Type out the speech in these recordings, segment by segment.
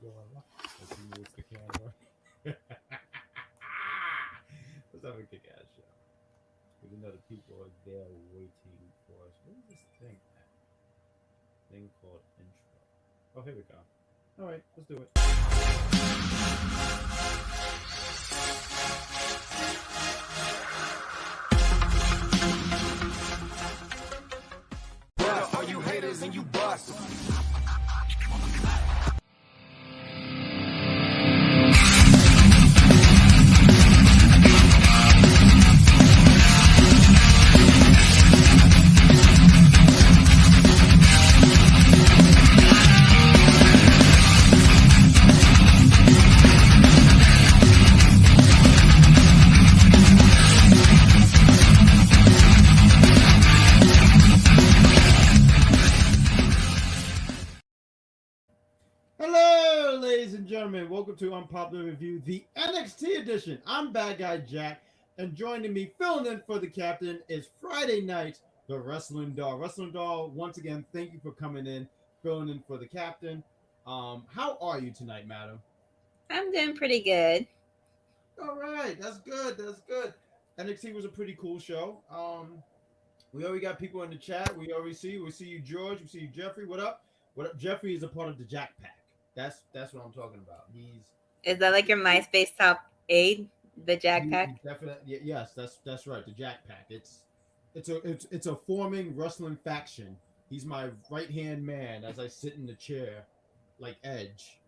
going on? As he moves the camera. Let's have a kick-ass show. Even though the people are there waiting for us. What is this thing at? Thing called intro. Oh, here we go. All right, let's do it. All you haters and you bust. Hello, ladies and gentlemen. Welcome to Unpopular Review, the NXT edition. I'm BadGuy Jack, and joining me, filling in for the captain, is Friday night, the Wrestling Doll. Wrestling Doll, once again, thank you for coming in, filling in for the captain. How are you tonight, madam? I'm doing pretty good. All right, that's good. That's good. NXT was a pretty cool show. We already got people in the chat. We see you, George. We see you, Jeffrey. What up? What up? Jeffrey is a part of the Jack Pack. That's what I'm talking about. Is that like your MySpace top 8, the Jack Pack? Definitely, yes. That's right. The Jack Pack. It's a forming wrestling faction. He's my right hand man as I sit in the chair, like Edge,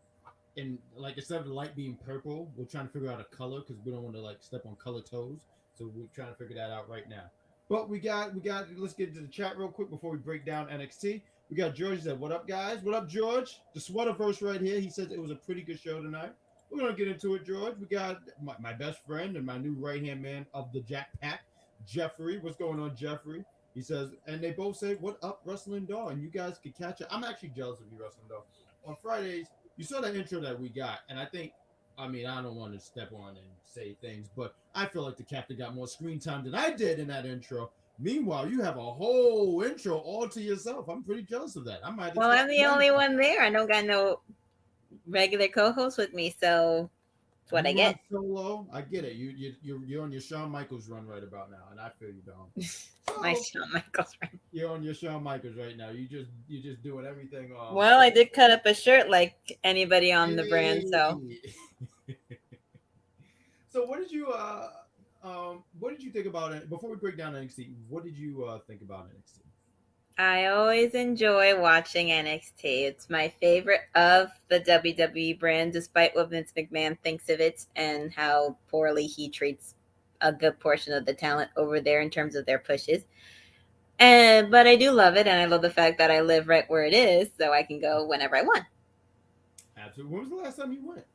and like instead of the light being purple, we're trying to figure out a color because we don't want to like step on color toes. So we're trying to figure that out right now. But we got. Let's get into the chat real quick before we break down NXT. We got George that, what up, guys? What up, George? The Sweaterverse right here. He says it was a pretty good show tonight. We're going to get into it, George. We got my best friend and my new right-hand man of the Jack Pack, Jeffrey. What's going on, Jeffrey? He says, and they both say, what up, Wrestling Doll? And you guys can catch it. I'm actually jealous of you, Wrestling Doll. On Fridays, you saw that intro that we got, and I think, I don't want to step on and say things, but I feel like the captain got more screen time than I did in that intro. Meanwhile, you have a whole intro all to yourself. I'm pretty jealous of that. I'm the only one there. I don't got no regular co-host with me, so that's what I get. Solo, I get it. You're on your Shawn Michaels run right about now, and I feel you, Dom. My Shawn Michaels run. You're on your Shawn Michaels right now. You're just doing everything. Well, I did cut up a shirt like anybody on the brand, so. So what did you think about it before we break down NXT? What did you think about NXT? I always enjoy watching NXT. It's my favorite of the WWE brand, despite what Vince McMahon thinks of it and how poorly he treats a good portion of the talent over there in terms of their pushes. But I do love it, and I love the fact that I live right where it is, so I can go whenever I want. Absolutely. When was the last time you went?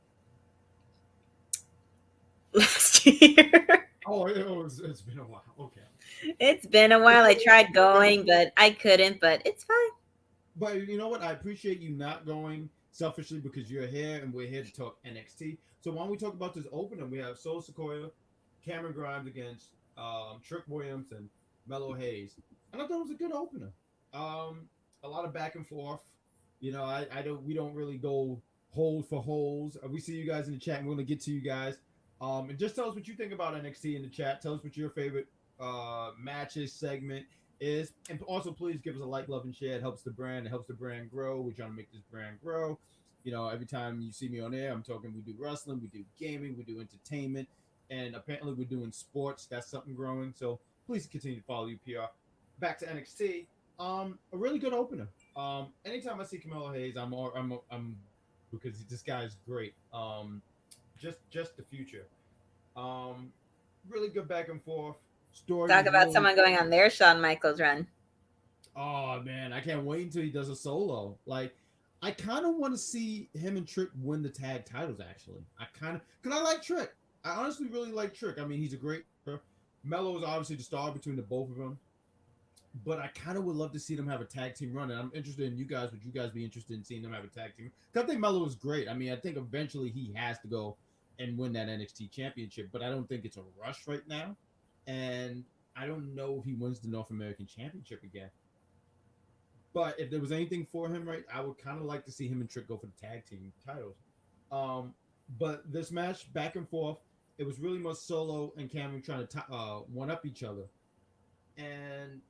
Last year. It's been a while. Okay. It's been a while. I tried going, but I couldn't, but it's fine. But you know what? I appreciate you not going selfishly because you're here and we're here to talk NXT. So why don't we talk about this opener? We have Sol Sikoa, Cameron Grimes against Trick Williams and Melo Hayes. And I thought it was a good opener. A lot of back and forth. You know, we don't really go hold for holes. We see you guys in the chat and we're gonna get to you guys. And just tell us what you think about NXT in the chat. Tell us what your favorite matches segment is. And also, please give us a like, love, and share. It helps the brand. It helps the brand grow. We're trying to make this brand grow. You know, every time you see me on air, I'm talking, we do wrestling, we do gaming, we do entertainment, and apparently we're doing sports. That's something growing. So please continue to follow UPR. Back to NXT. A really good opener. Anytime I see Carmelo Hayes, I'm because this guy is great. Just the future. Really good back and forth story. Talk about someone going on their Shawn Michaels run. Oh man, I can't wait until he does a solo. Like, I kind of want to see him and Trick win the tag titles. Actually, because I like Trick. I honestly really like Trick. I mean, he's a great. Melo is obviously the star between the both of them. But I kind of would love to see them have a tag team run, and I'm interested in you guys. Would you guys be interested in seeing them have a tag team? Because I think Melo is great. I mean, I think eventually he has to go and win that NXT championship, but I don't think it's a rush right now. And I don't know if he wins the North American Championship again. But if there was anything for him, right, I would kind of like to see him and Trick go for the tag team titles. But this match back and forth, it was really much Solo and Cameron trying to one up each other, and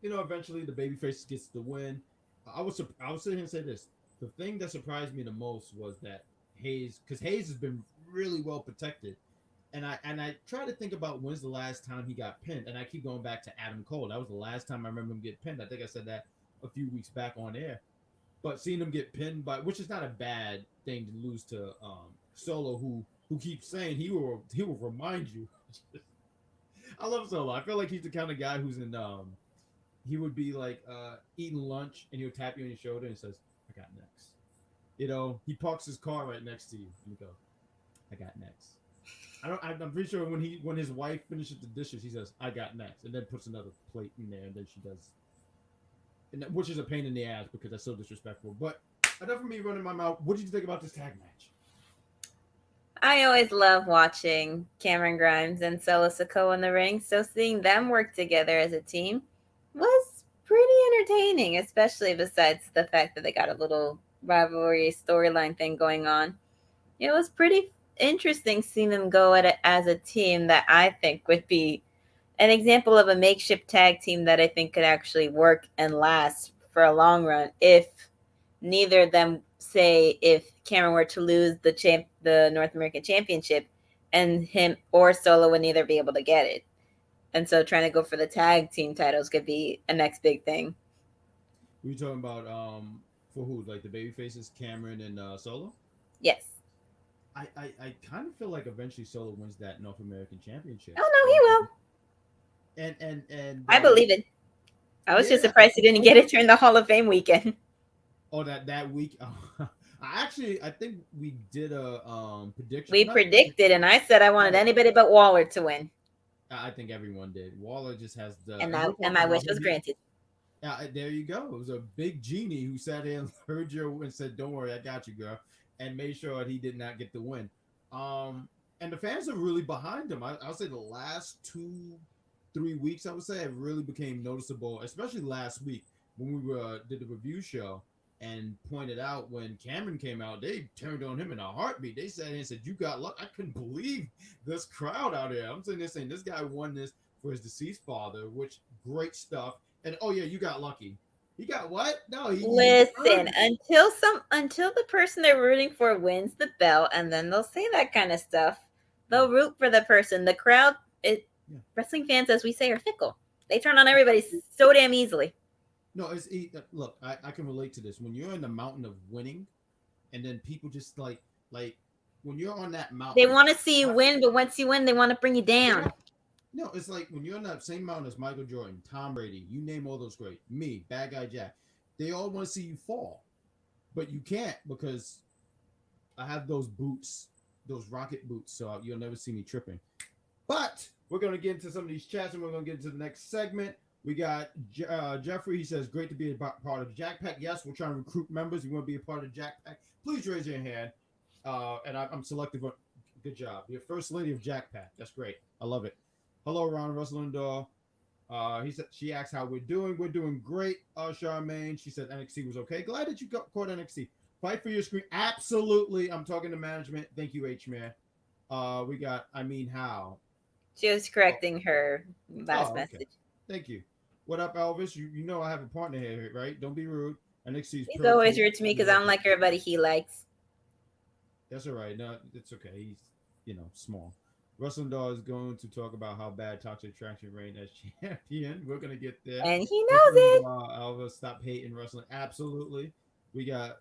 eventually the babyface gets the win. I was sitting here and say this: the thing that surprised me the most was that Hayes, because Hayes has been really well protected, and I try to think about when's the last time he got pinned, and I keep going back to Adam Cole. That was the last time I remember him get pinned. I think I said that a few weeks back on air. But seeing him get pinned by, which is not a bad thing to lose to Solo, who keeps saying he will remind you. I love Solo. I feel like he's the kind of guy who's in he would be like eating lunch and he'll tap you on your shoulder and says, "I got next." He parks his car right next to you and he goes, "I got next." I'm pretty sure when his wife finishes the dishes, he says, "I got next," and then puts another plate in there, and then she does, which is a pain in the ass because that's so disrespectful. But enough of me running my mouth. What did you think about this tag match? I always love watching Cameron Grimes and Solo Sikoa in the ring, so seeing them work together as a team was pretty entertaining, especially besides the fact that they got a little rivalry storyline thing going on. It was pretty interesting seeing them go at it as a team that I think would be an example of a makeshift tag team that I think could actually work and last for a long run if neither of them, say, if Cameron were to lose the North American Championship, and him or Solo would neither be able to get it. And so trying to go for the tag team titles could be a next big thing. Were you talking about for who? Like the baby faces, Cameron and Solo? Yes. I kind of feel like eventually Solo wins that North American Championship. Oh no, he will. And I believe it. I was just surprised he didn't get it during the Hall of Fame weekend. Oh, that week. I think we did a prediction. We predicted, and I said I wanted anybody but Waller to win. I think everyone did. Waller just has the and my wish was granted. There you go. It was a big genie who sat in and heard you and said, "Don't worry, I got you, girl," and made sure he did not get the win. And the fans are really behind him. I'll say the last 2-3 weeks, I would say, it really became noticeable, especially last week when we did the review show and pointed out when Cameron came out, they turned on him in a heartbeat. They sat in and said, "You got luck." I couldn't believe this crowd out there. I'm sitting there saying this guy won this for his deceased father, which great stuff. And oh yeah, you got lucky. He got what? No, listen, until the person they're rooting for wins the belt, and then they'll say that kind of stuff. They'll root for the person. The crowd, wrestling fans, as we say, are fickle. They turn on everybody so damn easily. No, look, I can relate to this. When you're in the mountain of winning, and then people just like when you're on that mountain, they want to see you win, but once you win, they want to bring you down. Yeah. No, it's like when you're on that same mountain as Michael Jordan, Tom Brady, you name all those great, me, BadGuy Jack. They all want to see you fall, but you can't because I have those boots, those rocket boots, so you'll never see me tripping. But we're going to get into some of these chats, and we're going to get into the next segment. We got Jeffrey. He says, "Great to be a part of Jack Pack." Yes, we're trying to recruit members. You want to be a part of Jack Pack? Please raise your hand. And I'm selective. Good job. You're first lady of Jack Pack. That's great. I love it. Hello, Ron Russellendor. She asked how we're doing. We're doing great, Charmaine. She said NXT was okay. Glad that you caught NXT. Fight for your screen. Absolutely. I'm talking to management. Thank you, H-Man. We got, how? She was correcting her last message. Thank you. What up, Elvis? You know I have a partner here, right? Don't be rude. NXT's He's always rude to me because I don't like everybody he likes. That's all right. No, it's okay. He's, small. Russell Dahl is going to talk about how bad Toxic Attraction reigned as champion. We're going to get there. And he knows it. Alva, stop hating wrestling. Absolutely. We got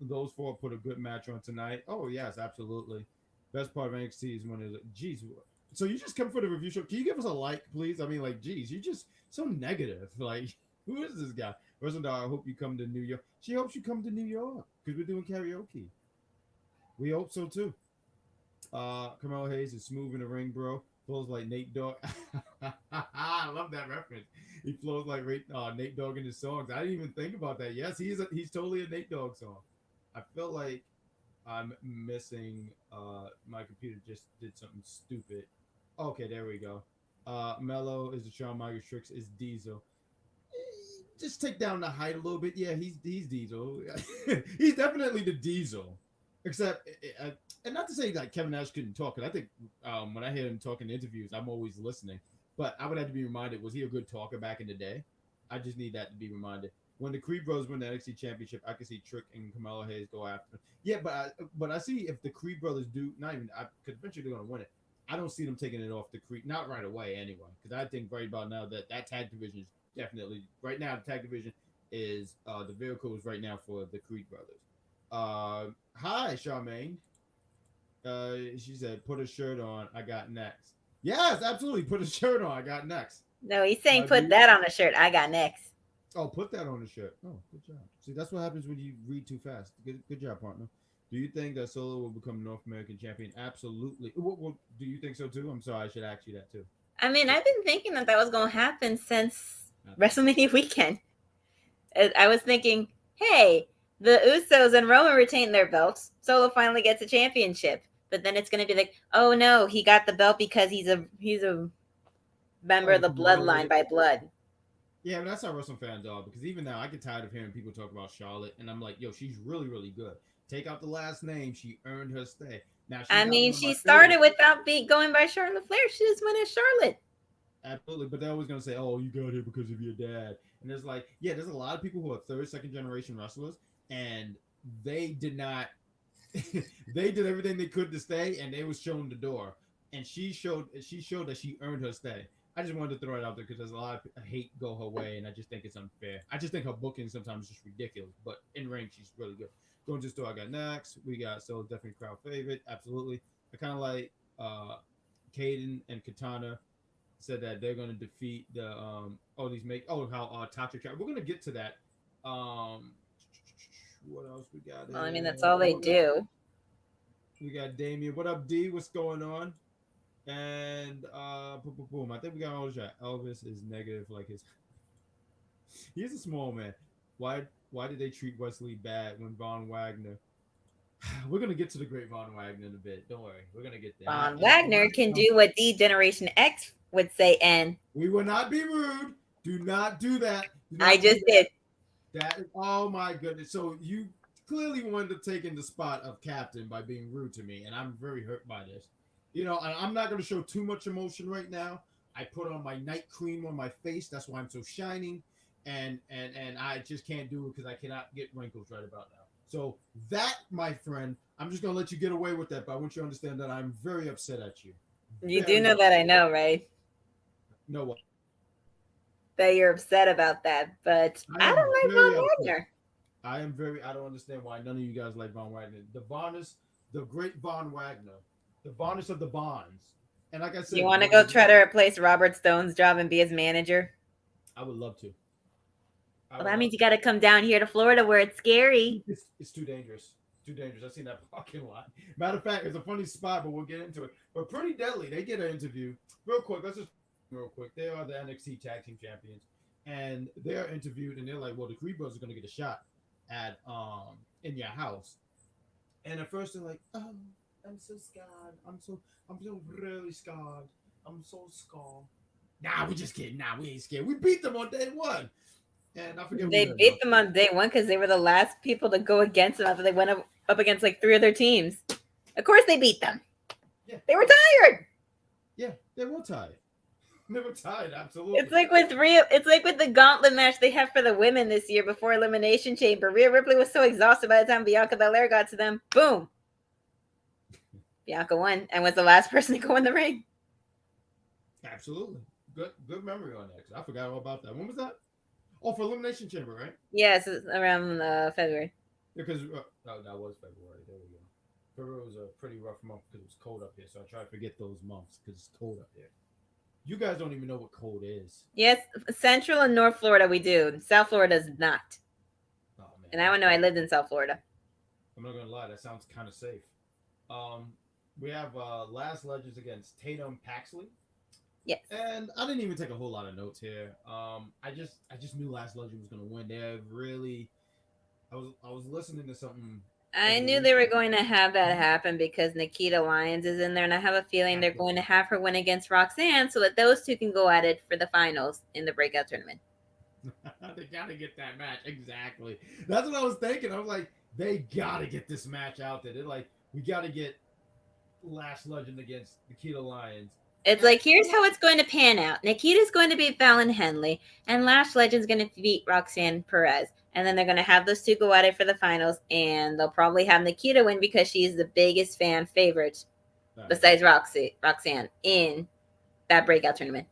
those four put a good match on tonight. Oh, yes, absolutely. Best part of NXT is when it's like, geez. So you just come for the review show. Can you give us a like, please? I mean, geez, you're just so negative. Who is this guy? Russell Dahl, I hope you come to New York. She hopes you come to New York because we're doing karaoke. We hope so, too. Carmelo Hayes is smooth in the ring, bro. Flows like Nate Dogg. I love that reference. He flows like Nate Dogg in his songs. I didn't even think about that. Yes, he's totally a Nate Dogg song. I feel like I'm missing. My computer just did something stupid. Okay, there we go. Mello is the Shawn Michaels. Tricks is Diesel. Just take down the height a little bit. Yeah, he's Diesel. He's definitely the Diesel. Except, and not to say like Kevin Nash couldn't talk, because I think when I hear him talk in interviews, I'm always listening. But I would have to be reminded: was he a good talker back in the day? I just need that to be reminded. When the Creed Brothers win the NXT Championship, I can see Trick and Carmelo Hayes go after them. Yeah, but I see if the Creed Brothers do not even, because eventually they're going to win it. I don't see them taking it off the Creed, not right away anyway. Because I think right about now that tag division is definitely right now. The tag division is the vehicle is right now for the Creed Brothers. Hi, Charmaine. She said, "Put a shirt on. I got next." Yes, absolutely. Put a shirt on. I got next. No, he's saying put that on a shirt. I got next. Oh, put that on the shirt. Oh, good job. See, that's what happens when you read too fast. Good job, partner. Do you think that Solo will become North American champion? Absolutely. Well, do you think so too? I'm sorry, I should ask you that too. I mean, I've been thinking that was going to happen since WrestleMania weekend. I was thinking, hey, the Usos and Roman retain their belts. Solo finally gets a championship. But then it's going to be like, oh no, he got the belt because he's a member of the bloodline by blood. Yeah, but that's how wrestling fans are, because even now I get tired of hearing people talk about Charlotte, and I'm like, yo, she's really, really good. Take out the last name, she earned her stay. Now, she started without going by Charlotte Flair. She just went as Charlotte. Absolutely, but they're always going to say, oh, you got here because of your dad. And there's like, yeah, there's a lot of people who are third, second generation wrestlers, and they did not, they did everything they could to stay, and they was shown the door. And she showed that she earned her stay. I just wanted to throw it out there because there's a lot of hate go her way, and I just think it's unfair. I just think her booking sometimes is just ridiculous, but in ring, she's really good. Going to the store, I got next. We got so definitely crowd favorite, absolutely. I kind of like Caden and Katana said that they're going to defeat the how Toxic Chapter. We're going to get to that. What else we got? Well, I mean, that's all they do. We got Damien. What up, D? What's going on? And boom. I think we got all the shot. Elvis is negative, like he's a small man. Why did they treat Wesley bad when Von Wagner? We're gonna get to the great Von Wagner in a bit. Don't worry, we're gonna get there. Von Wagner can do what D Generation X would say, and we will not be rude. Do not do that. I just did. That. Oh my goodness. So you clearly wanted to take in the spot of captain by being rude to me, and I'm very hurt by this. You know, I'm not going to show too much emotion right now. I put on my night cream on my face. That's why I'm so shining. And I just can't do it because I cannot get wrinkles right about now. So that, my friend, I'm just going to let you get away with that. But I want you to understand that I'm very upset at you. You do know that I know, right? No what? That you're upset about that. But I don't like Von Wagner. I don't understand why none of you guys like Von Wagner. The great Von Wagner. The Bonus of the Bonds. And like I said, you want to go try to replace Robert Stone's job and be his manager? I would love to. Well, that means you got to come down here to Florida where it's scary. It's too dangerous. Too dangerous. I've seen that parking lot. Matter of fact, it's a funny spot, but we'll get into it. But Pretty Deadly, they get an interview. Real quick, They are the NXT Tag Team Champions. And they're interviewed, and they're like, well, the Creed Brothers are going to get a shot at in your house. And at first they're like, oh, I'm so scared. I'm so really scared. I'm so scared. Nah, we just kidding. Nah, we ain't scared. We beat them on day one. And I forget. They beat them on day one because they were the last people to go against them after they went up against like 3 other teams. Of course they beat them. Yeah. They were tired. Yeah, they were tired. They were tired, absolutely. It's like with the gauntlet match they have for the women this year before Elimination Chamber. Rhea Ripley was so exhausted by the time Bianca Belair got to them. Boom. Bianca won and was the last person to go in the ring. Absolutely. Good memory on that, because I forgot all about that. When was that? Oh, for Elimination Chamber, right? Yes, it's around February. Because that was February. There we go. February was a pretty rough month because it was cold up here, so I try to forget those months because it's cold up there. You guys don't even know what cold is. Yes, Central and North Florida we do. South Florida is not. Oh, man. And I don't know. I lived in South Florida. I'm not gonna lie. That sounds kind of safe. We have Last Legends against Tatum Paxley. Yes. And I didn't even take a whole lot of notes here. I just knew Last Legend was gonna win. They're really. I was listening to something. I knew they were going to have that happen because Nikita Lyons is in there, and I have a feeling they're going to have her win against Roxanne so that those two can go at it for the finals in the Breakout Tournament. They gotta get that match. Exactly. That's what I was thinking. I was like, they gotta get this match out there. They're like, we gotta get Lash Legend against Nikita Lyons. It's like, here's how it's going to pan out. Nikita's going to beat Fallon Henley, and Lash Legend's going to beat Roxanne Perez. And then they're going to have those two go at it for the finals, and they'll probably have Nikita win because she's the biggest fan favorite, besides Roxanne, in that breakout tournament.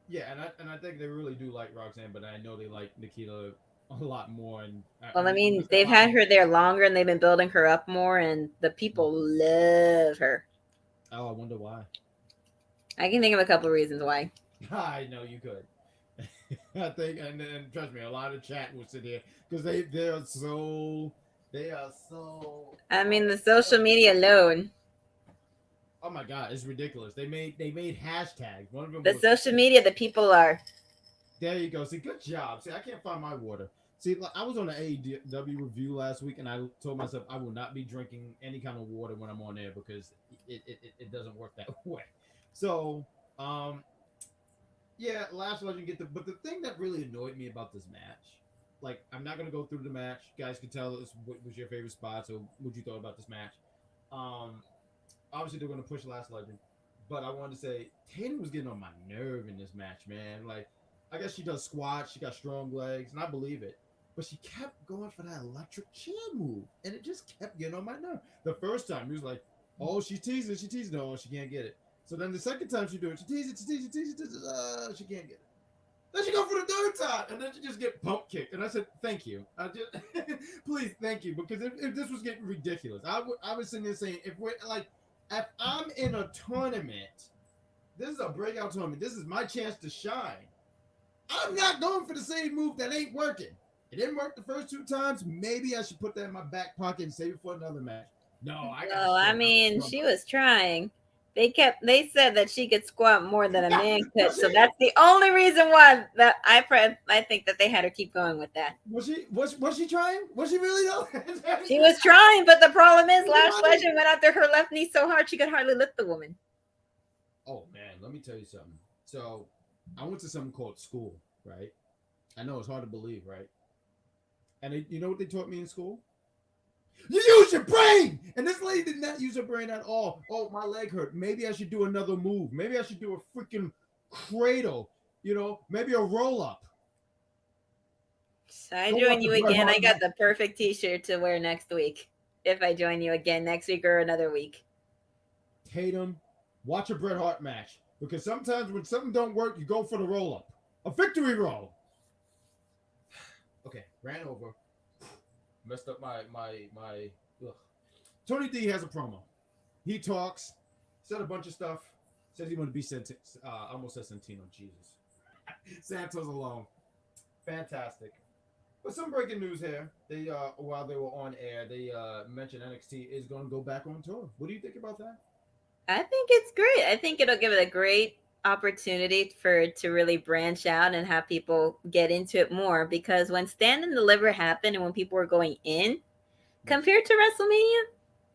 Yeah, and I think they really do like Roxanne, but I know they like Nikita a lot more. And well, I mean, they've had her there longer, and they've been building her up more, and the people love her. Oh, I wonder why. I can think of a couple of reasons why. I know you could. I think, and trust me, a lot of chat will sit here because they are so. I mean, the social media alone. Oh my God, it's ridiculous. They made hashtags. One of them. The social media, the people are. There you go. See, good job. See, I can't find my water. See, I was on the AEW review last week, and I told myself I will not be drinking any kind of water when I'm on air because it doesn't work that way. So, yeah, Lash Legend but the thing that really annoyed me about this match, like, I'm not gonna go through the match. You guys can tell us what was your favorite spot, so what you thought about this match. Obviously they're gonna push Lash Legend, but I wanted to say Tatum was getting on my nerve in this match, man. Like, I guess she does squats, she got strong legs, and I believe it. But she kept going for that electric chair move, and it just kept getting on my nerve. The first time, he was like, oh, she's teasing. No, she can't get it. So then the second time she do it, she teases, she can't get it. Then she go for the third time, and then she just get bump kicked. And I said, thank you. I just, please, thank you, because if this was getting ridiculous, I was sitting there saying, if I'm in a tournament, this is a breakout tournament, this is my chance to shine. I'm not going for the same move that ain't working. It didn't work the first two times. Maybe I should put that in my back pocket and save it for another match. I mean, she was trying. They said that she could squat more than a man could, so that's the only reason why that I think that they had her keep going with that. Was she trying? Was she really though? She was trying, but the problem is Lash Legend went after her left knee so hard she could hardly lift the woman. Oh man, let me tell you something. So I went to something called school, right? I know it's hard to believe, right? And you know what they taught me in school? You use your brain! And this lady did not use her brain at all. Oh, my leg hurt. Maybe I should do another move. Maybe I should do a freaking cradle. Maybe a roll-up. So I join you again. I got the perfect t-shirt to wear next week. If I join you again next week or another week. Tatum, watch a Bret Hart match. Because sometimes when something don't work, you go for the roll-up. A victory roll. Okay, ran over. Messed up my ugh. Tony D has a promo. He talks, said a bunch of stuff, says he want to be Santos. Almost said Santino, Jesus. Santos alone. Fantastic. But some breaking news here. They while they were on air, they mentioned NXT is going to go back on tour. What do you think about that? I think it's great. I think it'll give it a great opportunity to really branch out and have people get into it more, because when Stand and Deliver happened and when people were going in, compared to WrestleMania,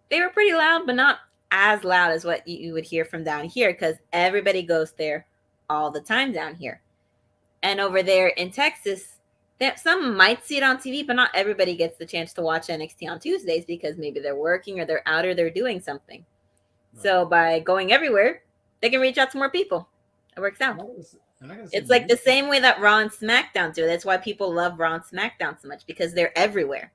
they were pretty loud, but not as loud as what you would hear from down here, because everybody goes there all the time down here. And over there in Texas, some might see it on TV, but not everybody gets the chance to watch NXT on Tuesdays because maybe they're working or they're out or they're doing something. Right. So by going everywhere, they can reach out to more people. It works out. It's like the same way that Raw and SmackDown do. That's why people love Raw and SmackDown so much, because they're everywhere.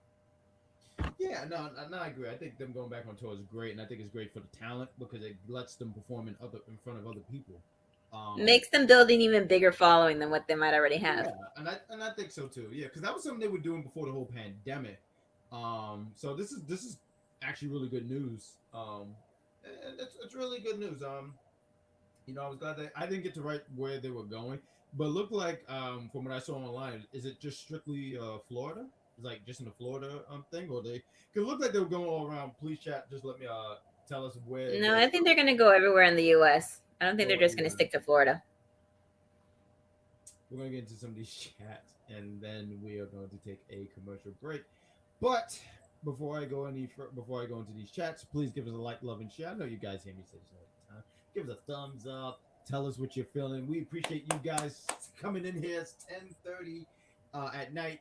Yeah, no, I agree. I think them going back on tour is great, and I think it's great for the talent because it lets them perform in front of other people. Makes them build an even bigger following than what they might already have. Yeah, and I think so too. Yeah, because that was something they were doing before the whole pandemic. So this is actually really good news. It's really good news. I was glad that I didn't get to write where they were going, but it looked like from what I saw online, is it just strictly Florida? It's like just in the Florida thing, or it looked like they were going all around. Please chat, just let me tell us where. No, I think they're going to go everywhere in the U.S. I don't think they're just going to stick to Florida. We're going to get into some of these chats, and then we are going to take a commercial break. But before I go into these chats, please give us a like, love, and share. I know you guys hear me say this all the time. Give us a thumbs up. Tell us what you're feeling. We appreciate you guys coming in here. It's 10:30 at night.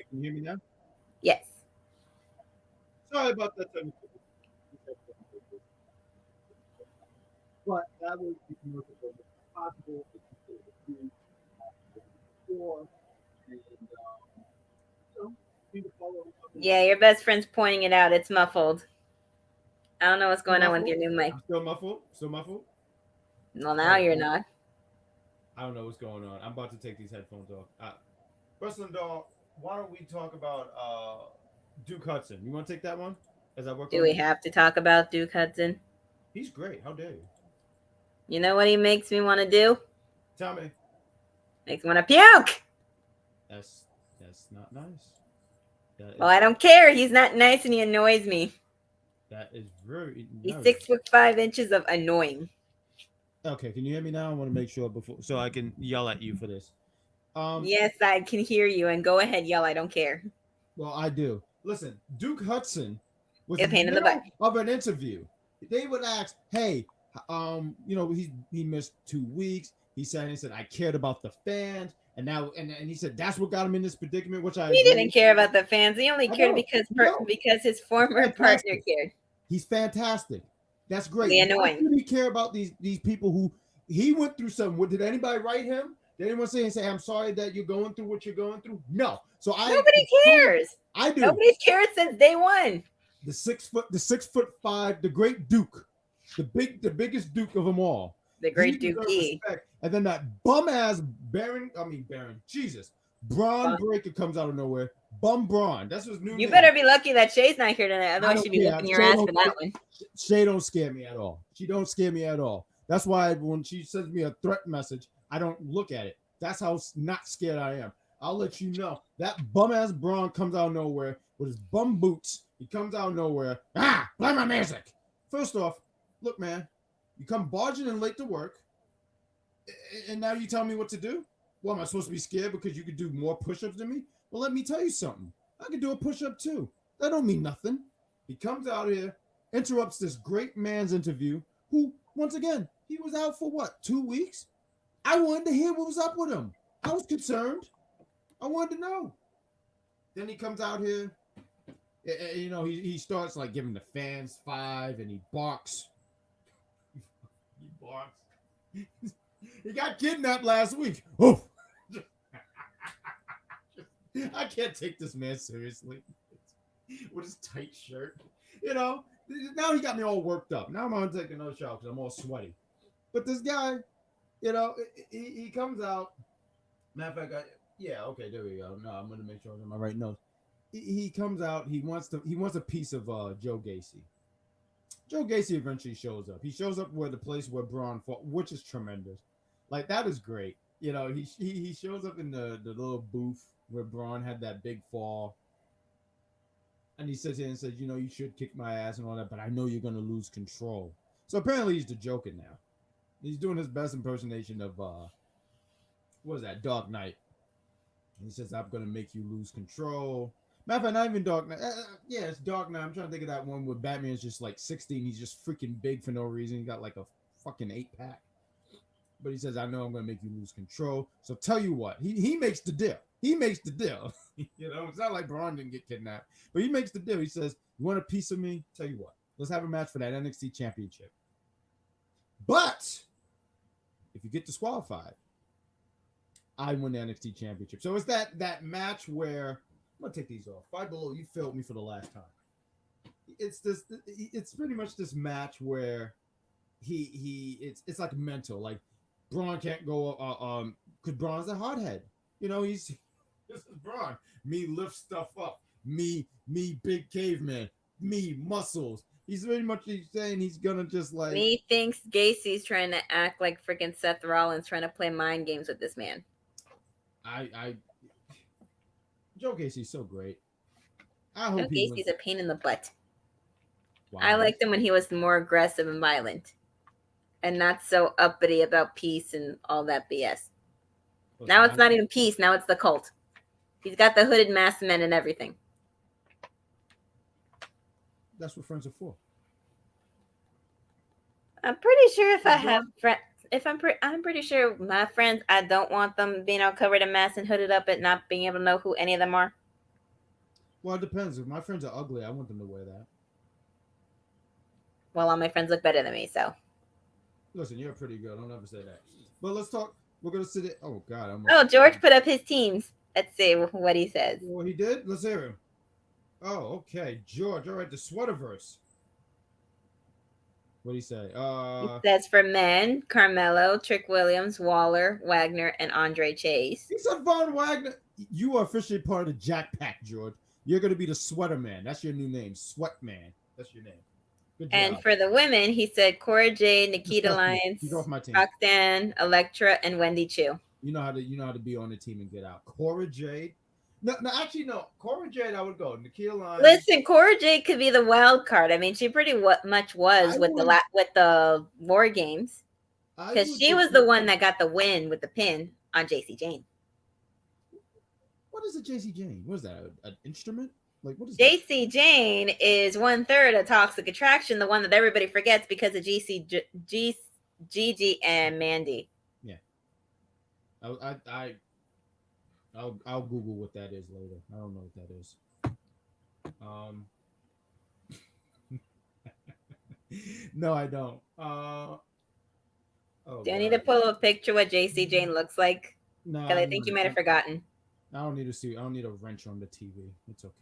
right, can you hear me now? Yes. Sorry about that. But that was the most possible. Before, and so you can follow up. Yeah, your best friend's pointing it out. It's muffled. I don't know what's going on with your new mic. I'm still muffled. Still muffled. Well, now you're not. I don't know what's going on. I'm about to take these headphones off. Wrestling Dog, why don't we talk about Duke Hudson? You want to take that one? As I work. Do we have to talk about Duke Hudson? He's great. How dare you? You know what he makes me want to do? Tell me. Makes me want to puke. That's not nice. Well, I don't care. He's not nice and he annoys me. That is very. He's 6'5" of annoying. Okay, can you hear me now? I want to make sure before so I can yell at you for this. Yes, I can hear you, and go ahead, yell. I don't care. Well, I do. Listen, Duke Hudson was a pain in the butt of an interview. They would ask, "Hey, he missed 2 weeks." He said, "I cared about the fans." And now, and he said that's what got him in this predicament. Which he didn't care about the fans. He only cared because his former partner cared. He's fantastic. That's great. The annoying. Why did he care about these people who he went through something? Did anybody write him? Did anyone say, "I'm sorry that you're going through what you're going through"? No. So nobody cares. I do. Nobody's cared since day one. The 6'5", the great Duke, the biggest Duke of them all. The great Dookie. And then that bum ass Bron Breaker comes out of nowhere. Bron. That's his new name. You better be lucky that Shay's not here tonight. Otherwise, she'd be whipping your ass for that one. Shay don't scare me at all. She don't scare me at all. That's why when she sends me a threat message, I don't look at it. That's how not scared I am. I'll let you know. That bum ass Bron comes out of nowhere with his bum boots. He comes out of nowhere. Play my music. First off, look, man, you come barging in late to work, and now you tell me what to do? What, am I supposed to be scared because you could do more push-ups than me? Well, let me tell you something. I could do a push-up too. That don't mean nothing. He comes out here, interrupts this great man's interview, who, once again, he was out for what, 2 weeks? I wanted to hear what was up with him. I was concerned. I wanted to know. Then he comes out here, he starts like giving the fans 5 and he barks. He barks. He got kidnapped last week. Oh, I can't take this man seriously with his tight shirt. Now he got me all worked up. Now I'm going to take another shower because I'm all sweaty. But this guy, he comes out. Matter of fact, okay, there we go. No, I'm going to make sure I'm in my right notes. He comes out. He wants a piece of Joe Gacy. Joe Gacy eventually shows up. He shows up where the place where Bron fought, which is tremendous. Like, that is great. He shows up in the little booth where Bron had that big fall. And he sits here and says, you should kick my ass and all that, but I know you're going to lose control. So apparently he's the Joker now. He's doing his best impersonation of, what is that, Dark Knight. And he says, I'm going to make you lose control. Matter of fact, not even Dark Knight. Yeah, it's Dark Knight. I'm trying to think of that one where Batman's just like 16. He's just freaking big for no reason. He got like a fucking 8-pack. But he says, I know I'm going to make you lose control. So tell you what, he makes the deal. He makes the deal. It's not like Bron didn't get kidnapped. But he makes the deal. He says, you want a piece of me? Tell you what, let's have a match for that NXT championship. But if you get disqualified, I win the NXT championship. So it's that match where, I'm going to take these off. Five Below, you failed me for the last time. It's pretty much this match where it's like mental. Like, Bron can't go, because Bron's a hothead. This is Bron. Me lift stuff up. Me big caveman. Me muscles. He's pretty much saying he's gonna just like. Me thinks Gacy's trying to act like freaking Seth Rollins, trying to play mind games with this man. Joe Gacy's so great. Joe Gacy's a pain in the butt. Wow. I liked him when he was more aggressive and violent, and not so uppity about peace and all that BS. Now it's not even peace. Now it's the cult. He's got the hooded masked men and everything. That's what friends are for. I'm pretty sure if I have friends, I'm pretty sure my friends, I don't want them being all covered in masks and hooded up and not being able to know who any of them are. Well, it depends. If my friends are ugly, I want them to wear that. Well, all my friends look better than me, so. Listen, you're pretty good. Don't ever say that. But let's talk. We're gonna sit it. Oh God, Oh, George put up his teams. Let's see what he says. Well, he did. Let's hear him. Oh, okay, George. All right, the Sweaterverse. What do you say? It says for men, Carmelo, Trick Williams, Waller, Wagner, and Andre Chase. He said Von Wagner. You are officially part of the Jack Pack, George. You're gonna be the Sweater Man. That's your new name, Sweat Man. That's your name. Good job. And for the women, he said Cora Jade, Nikita Lyons, Roxanne, Electra, and Wendy Chu. You know how to be on the team and get out. Cora Jade. No, actually, no. Cora Jade, I would go. Nikita Lyons. Listen, Cora Jade could be the wild card. I mean, she pretty much was with the War Games, because she was the one that got the win with the pin on JC Jane. What is a JC Jane? What is that? An instrument? Like, what is JC Jane is 1/3 of Toxic Attraction, the one that everybody forgets because of Gigi and Mandy. Yeah. I'll Google what that is later. I don't know what that is. No, I don't. Do I need to pull up a picture what JC Jane looks like? No, because I think you might have forgotten. I don't need to see. I don't need a wrench on the TV. It's okay.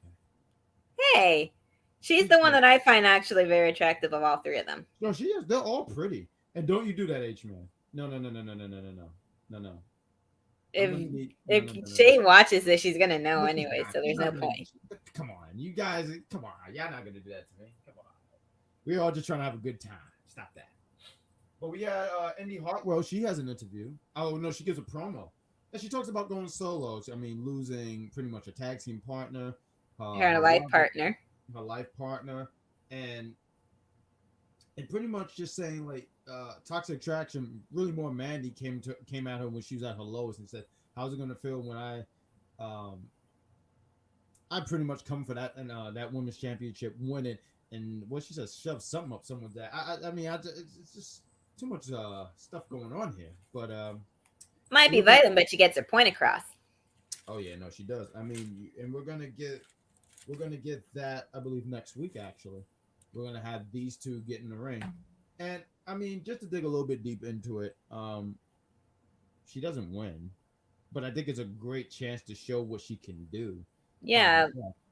Hey, she's the one that I find actually very attractive of all three of them. No, she is. They're all pretty. And don't you do that, H-Man. No. If Shay watches this, she's gonna know anyway, so there's no point. Come on, you guys. Come on, y'all not gonna do that to me. Come on, we're all just trying to have a good time. Stop that. But we had Indy Hartwell. She has an interview. Oh no, she gives a promo, and she talks about going solo. I mean, losing pretty much a tag team partner, her life partner, and pretty much just saying like Toxic Attraction. Really, more Mandy came at her when she was at her lowest and said, "How's it gonna feel when I pretty much come for that and that women's championship winning?" And what she says, shove something up someone's ass. I mean, it's just too much stuff going on here. But might be violent, but she gets her point across. Oh yeah, no, she does. I mean, and we're gonna get that, I believe, next week. Actually, we're gonna have these two get in the ring, and I mean, just to dig a little bit deep into it, she doesn't win, but I think it's a great chance to show what she can do. Yeah.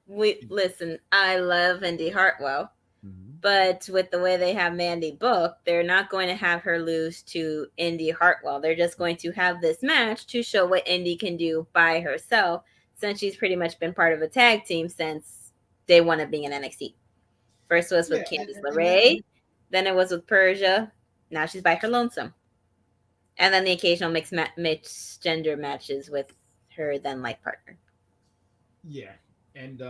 Listen, I love Indy Hartwell, but with the way they have Mandy booked, they're not going to have her lose to Indy Hartwell. They're just going to have this match to show what Indy can do by herself, since she's pretty much been part of a tag team since day one of being in NXT. First was with Candice LeRae, then it was with Persia. Now she's by her lonesome. And then the occasional mixed gender matches with her then life partner. Yeah. And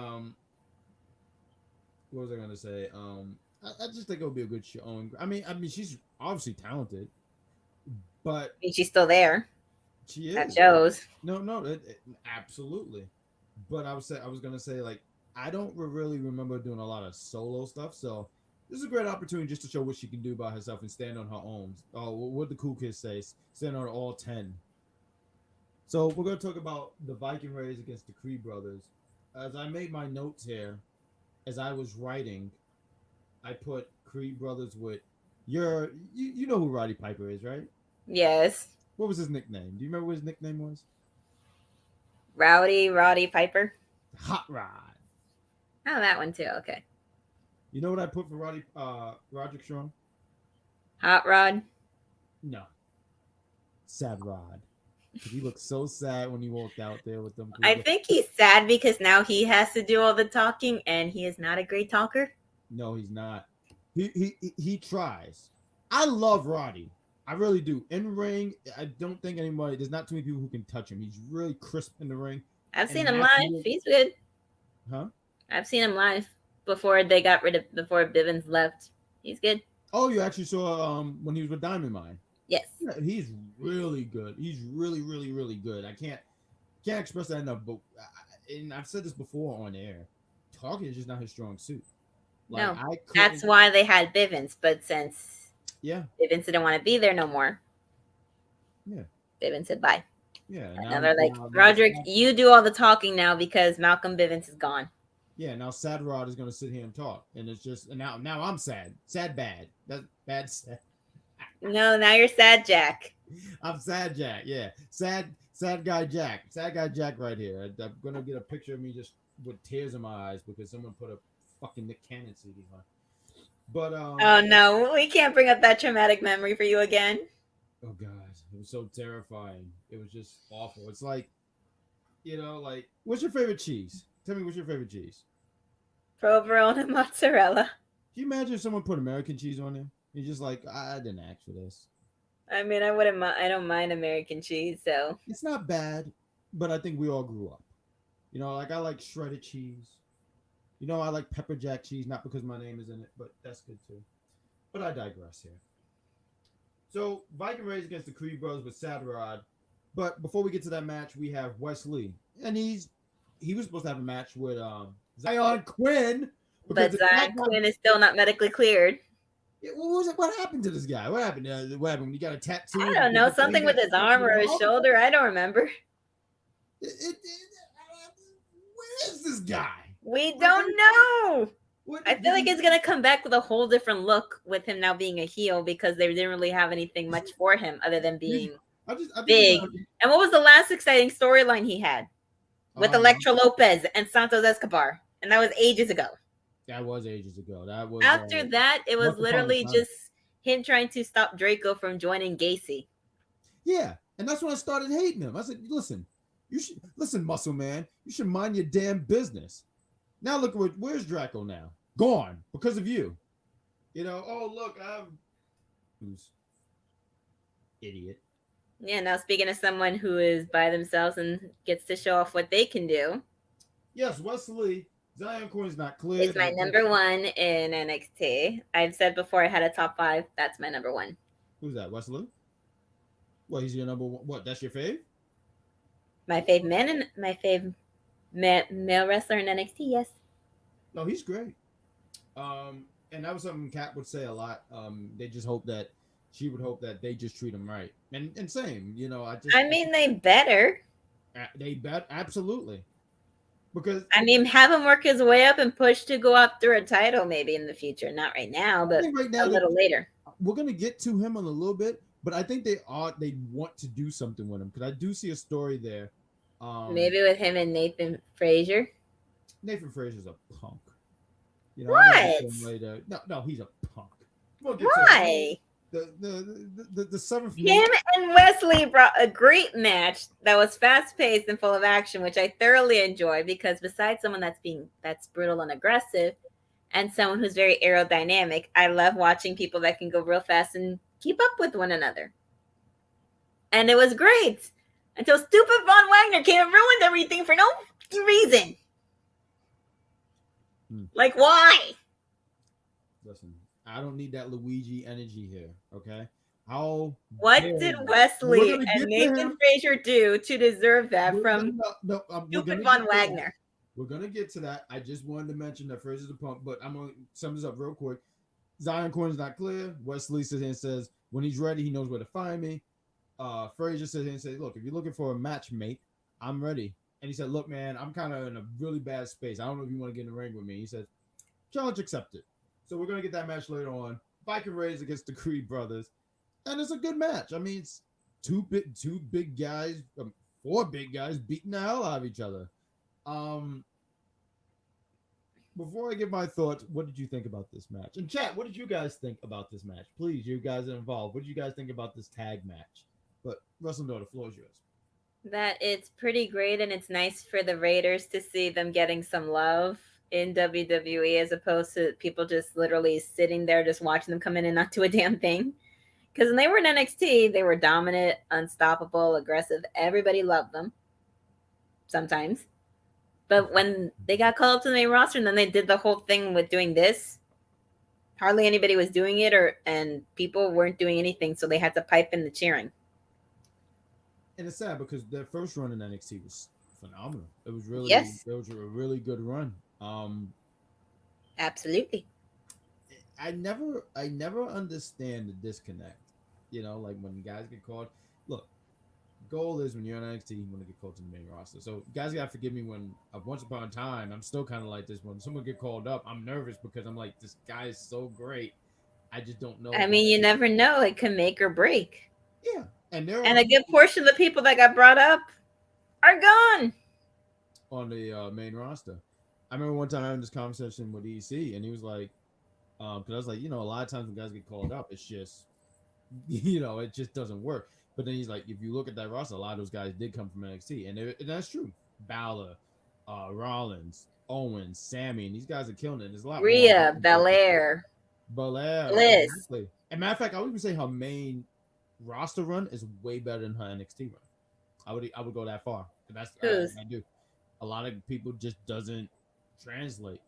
what was I gonna say? I just think it'll be a good show. I mean, she's obviously talented, but she's still there. She is. That shows. No, absolutely. But I was gonna say, like, I don't really remember doing a lot of solo stuff, so this is a great opportunity just to show what she can do by herself and stand on her own. Oh, what the cool kids say, stand on all 10. So we're gonna talk about the Viking Raiders against the Creed brothers. As I made my notes here, as I was writing, I put Creed brothers with you know who Roddy Piper is, right? Yes. What was his nickname? Do you remember what his nickname was? Roddy Piper. Hot Rod. Oh, that one too. Okay. You know what I put for Roderick Strong? Hot Rod. No. Sad Rod. He looked so sad when he walked out there with them. I think he's sad because now he has to do all the talking, and he is not a great talker. No, he's not. He tries. I love Roddy. I really do. In ring, I don't think there's not too many people who can touch him. He's really crisp in the ring. I've seen him live. He's good. Huh? I've seen him live before Bivens left. He's good. Oh, you actually saw when he was with Diamond Mine. Yes. Yeah, he's really good. He's really, really, really good. I can't express that enough. But and I've said this before on air. Talking is just not his strong suit. Like, no, that's why they had Bivens. But since Bivens didn't want to be there no more, Bivens said bye. Yeah. And now they're like, Roderick, you do all the talking now because Malcolm Bivens is gone. Yeah, now Sad Rod is gonna sit here and talk, and it's just and now I'm sad, bad, that bad sad. No, now you're sad, Jack. I'm sad Jack, yeah, sad guy Jack, right here. I'm gonna get a picture of me just with tears in my eyes because someone put a fucking Nick Cannon CD on. But Oh no, we can't bring up that traumatic memory for you again. oh god, it was so terrifying. It was just awful. It's like, like what's your favorite cheese? Tell me what's your favorite cheese. Provolone and mozzarella. Can you imagine if someone put American cheese on there? You're just like, I didn't ask for this. I mean, I wouldn't mind. I don't mind American cheese, so It's not bad, but I think we all grew up. Like I like shredded cheese. I like pepper jack cheese, not because my name is in it, but that's good too. But I digress here. So Viking Raiders against the Creed Brothers with Saturod. But before we get to that match, we have Wesley, and he was supposed to have a match with Zion Quinn. But Zion Quinn is still not medically cleared. What happened to this guy? What happened? What happened when he got a tattoo? I don't know. Something with his arm or his shoulder. I don't remember. Where is this guy? We don't know. I feel like it's gonna come back with a whole different look with him now being a heel because they didn't really have anything much for him other than being big. And what was the last exciting storyline he had with Elektra Lopez and Santos Escobar? And that was ages ago. That was ages ago. That was after that. It was literally just him trying to stop Draco from joining Gacy. Yeah, and that's when I started hating him. I said, "Listen, Muscle Man. You should mind your damn business." Now look, where's Draco now? Gone because of you. Oh look, who's idiot. Yeah, now speaking of someone who is by themselves and gets to show off what they can do. Yes, Wesley. Zion Quinn's not clear. It's my number one in NXT. I've said before I had a top 5. That's my number one. Who's that, Wesley? What, he's your number one? What, that's your fave? My fave man and my fave male wrestler in NXT, yes. No, he's great. And that was something Kat would say a lot. She would hope that they just treat him right. And same, I mean, they better. They bet absolutely. Because have him work his way up and push to go after a title maybe in the future. Not right now, but right now, a little later. We're gonna get to him in a little bit, but I think they want to do something with him because I do see a story there. Maybe with him and Nathan Frazier. Nathan Frazier's a punk. What? No, he's a punk. Why? The seventh. Him and Wesley brought a great match that was fast paced and full of action, which I thoroughly enjoy because besides someone that's brutal and aggressive, and someone who's very aerodynamic, I love watching people that can go real fast and keep up with one another. And it was great until stupid Von Wagner came and ruined everything for no reason. Like, why? Listen, I don't need that Luigi energy here, okay? What did Wesley and Nathan Frazier do to deserve that from stupid Von Wagner? We're going to get to that. I just wanted to mention that Frazier's a punk, but I'm going to sum this up real quick. Zion Quinn's not clear. Wesley sits here and says, when he's ready, he knows where to find me. Frazier sits here and says, look, if you're looking for a match mate, I'm ready. And he said, look, man, I'm kind of in a really bad space. I don't know if you want to get in the ring with me. He said, challenge accepted. So we're going to get that match later on. Viking Raiders against the Creed Brothers. And it's a good match. I mean, it's two big guys, 4 big guys beating the hell out of each other. Before I give my thoughts, what did you think about this match? And chat, what did you guys think about this match? Please, you guys are involved. What did you guys think about this tag match? But Wrestling Door, the floor is yours. That it's pretty great, and it's nice for the Raiders to see them getting some love in WWE as opposed to people just literally sitting there just watching them come in and not do a damn thing. Because when they were in NXT, they were dominant, unstoppable, aggressive. Everybody loved them. Sometimes. But when they got called up to the main roster and then they did the whole thing with doing this, hardly anybody was doing it and people weren't doing anything, so they had to pipe in the cheering. And it's sad because their first run in NXT was phenomenal. It was really, yes. It was a really good run. Absolutely. I never understand the disconnect. Like when guys get called. Look, goal is when you're on NXT, you want to get called to the main roster. So you guys gotta forgive me when once upon a time, I'm still kind of like this. When someone get called up, I'm nervous because I'm like, this guy is so great. I just don't know. I mean, you never know. It can make or break. Yeah, and there And are a good portion of the people that got brought up are gone. on the main roster. I remember one time having this conversation with EC, and he was like, because I was like, a lot of times when guys get called up, it's just, it just doesn't work. But then he's like, if you look at that roster, a lot of those guys did come from NXT, and that's true. Balor, Rollins, Owens, Sammy, and these guys are killing it. There's a lot Rhea, more. Belair, Bliss. Exactly. And matter of fact, I would even say her main roster run is way better than her NXT run. I would go that far. That's I do. A lot of people just doesn't translate.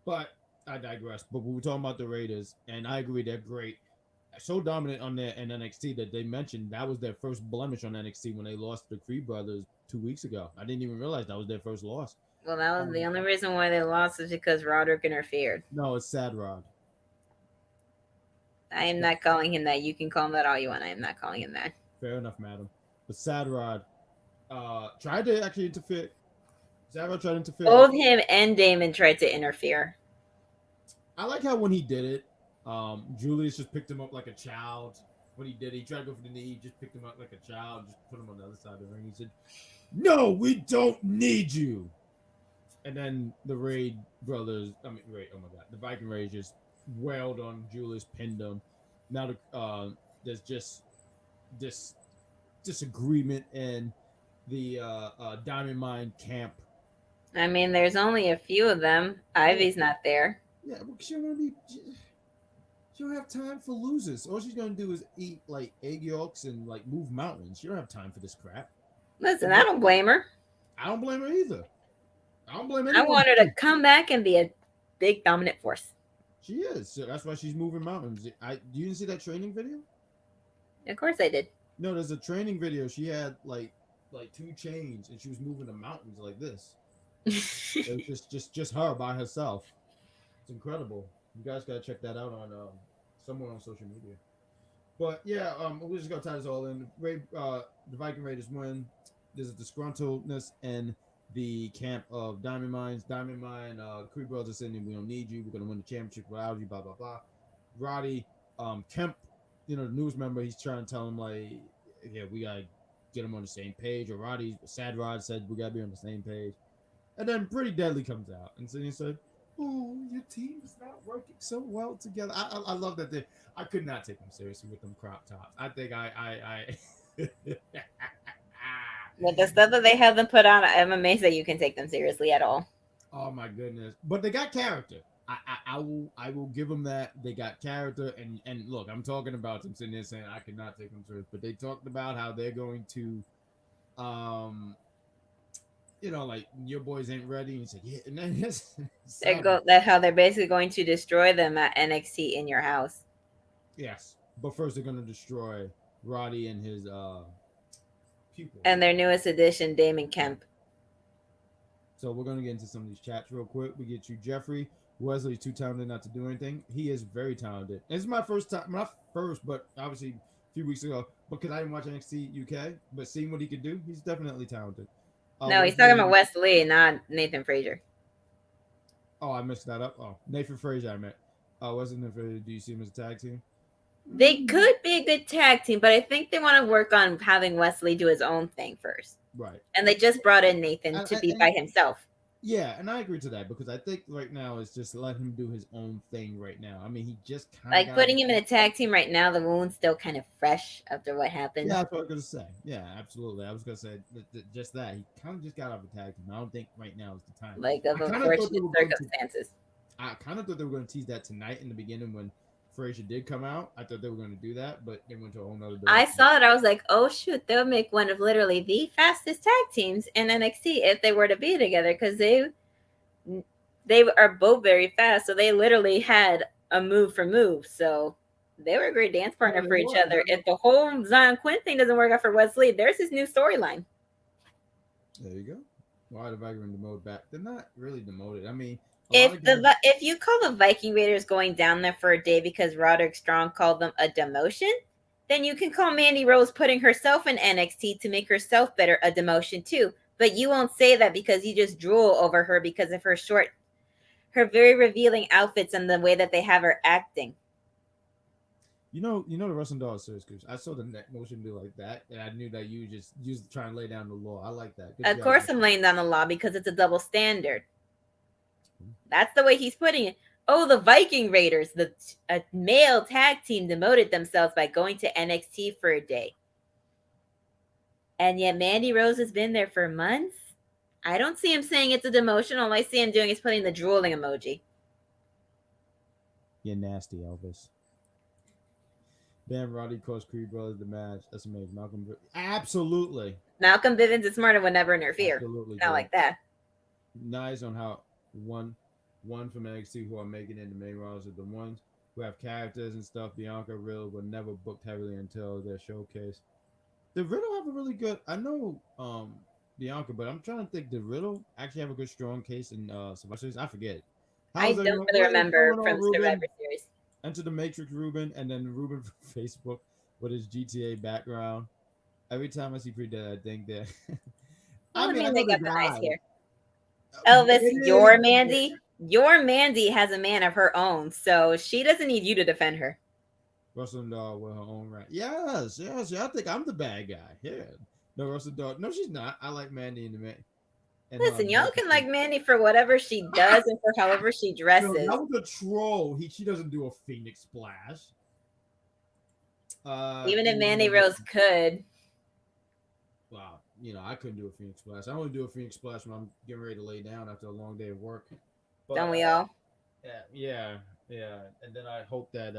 But I digress. But we were talking about the Raiders, and I agree they're great. So dominant on their in NXT that they mentioned that was their first blemish on NXT when they lost to the Creed brothers 2 weeks ago. I didn't even realize that was their first loss. Well, that was the only reason why they lost is because Roderick interfered. No, it's Sad Rod. I am not calling him that. You can call him that all you want. I am not calling him that. Fair enough, madam. But Sad Rod tried to actually interfere. Sad Rod tried to interfere. Both him and Damon tried to interfere. I like how when he did it, Julius just picked him up like a child. When he did, he tried to go for the knee. He just picked him up like a child, just put him on the other side of the ring. He said, "No, we don't need you." And then the Raid brothers, oh my God, the Viking Raiders just wailed on Julius, pinned him. Now there's just this disagreement in the Diamond Mine camp. I mean, there's only a few of them. Ivy's not there. Yeah, because she don't have time for losers. All she's gonna do is eat like egg yolks and like move mountains. She don't have time for this crap. Listen, I don't blame her. I don't blame her either. I don't blame anyone. I want her to come back and be a big dominant force. She is. So that's why she's moving mountains. You didn't see that training video? Of course I did. No, there's a training video. She had like 2 chains and she was moving the mountains like this. It was just her by herself. It's incredible. You guys gotta check that out on somewhere on social media. But yeah, we're just gonna tie this all in. The Viking Raiders win. There's a disgruntledness in the camp of Diamond Mines. Diamond Mine, Creed brothers saying we don't need you. We're gonna win the championship without you. Blah blah blah. Roddy, Kemp, the newest member, he's trying to tell him like, yeah, we gotta get him on the same page. Or Roddy, Sad Rod said we gotta be on the same page. And then Pretty Deadly comes out and so he said, "Oh, your team is not working so well together." I love that I could not take them seriously with them crop tops. I think I With the stuff that they have them put on, I'm amazed that you can take them seriously at all. Oh my goodness! But they got character. I will give them that. They got character, and look, I'm talking about them sitting there saying I cannot take them serious, but they talked about how they're going to, like your boys ain't ready. And he said, yeah, and then how they're basically going to destroy them at NXT in your house. Yes, but first they're going to destroy Roddy and his pupil. And their newest addition, Damon Kemp. So we're going to get into some of these chats real quick. We get you, Jeffrey. Wesley's too talented not to do anything. He is very talented. This is my first time, not first, but obviously a few weeks ago, because I didn't watch NXT UK, but seeing what he could do, he's definitely talented. No, he's talking about Wesley, not Nathan Frazier. Oh, I messed that up. Oh, Nathan Frazier, I meant. Wesley and Frazier, do you see him as a tag team? They could be a good tag team, but I think they want to work on having Wesley do his own thing first. Right. And they just brought in Nathan to be by himself. Yeah, and I agree to that because I think right now it's just let him do his own thing right now. I mean, he just kind of putting him in a tag team right now, the wound's still kind of fresh after what happened. Yeah, that's what I was going to say. Yeah, absolutely. I was going to say just that. He kind of just got off a tag team. I don't think right now is the time. Of unfortunate circumstances. I kind of thought they were going to tease that tonight in the beginning when Frazier did come out. I thought they were going to do that, but they went to a whole nother direction. I saw it. I was like, oh, shoot. They'll make one of literally the fastest tag teams in NXT if they were to be together because they are both very fast. So they literally had a move for move. So they were a great dance partner for each other. If the whole Zion Quinn thing doesn't work out for Wesley, there's his new storyline. There you go. Why the Viking demoted back? They're not really demoted. I mean, if you call the Viking Raiders going down there for a day because Roderick Strong called them a demotion, then you can call Mandy Rose putting herself in NXT to make herself better a demotion too. But you won't say that because you just drool over her because of her very revealing outfits and the way that they have her acting. You know the wrestling dog serious because I saw the neck motion do like that, and I knew that you just trying to lay down the law. I like that. Good Of job. course, I'm laying down the law because it's a double standard. That's the way he's putting it. Oh, the Viking Raiders, a male tag team, demoted themselves by going to NXT for a day. And yet Mandy Rose has been there for months. I don't see him saying it's a demotion. All I see him doing is putting the drooling emoji. You're nasty, Elvis. Damn, Roddy cost Creed Brothers the match. That's amazing. Absolutely. Malcolm Bivens is smart and would never interfere. Absolutely. Not like that. Nice on how one from NXT who are making it in the main roster, the ones who have characters and stuff. Bianca Riddle were never booked heavily until their showcase. Did Riddle have a really good? I know Bianca, but I'm trying to think. Did Riddle actually have a good strong case in Survivor Series? I forget. I don't really remember from Survivor Series. Enter the Matrix, Ruben, and then Ruben from Facebook with his GTA background. Every time I see Pre-Dead, I think that. I mean they got the nice hair. Elvis, your Mandy has a man of her own, so she doesn't need you to defend her. Wrestling dog with her own right. Yes. I think I'm the bad guy. Yeah. No, wrestling dog. No, she's not. I like Mandy in the man. Listen, y'all can like Mandy for whatever she does and for however she dresses. No, that was a troll. She doesn't do a Phoenix Splash. Even if Mandy Rose could. Wow. I couldn't do a Phoenix Splash. I only do a Phoenix Splash when I'm getting ready to lay down after a long day of work. But, don't we all? Yeah. And then I hope that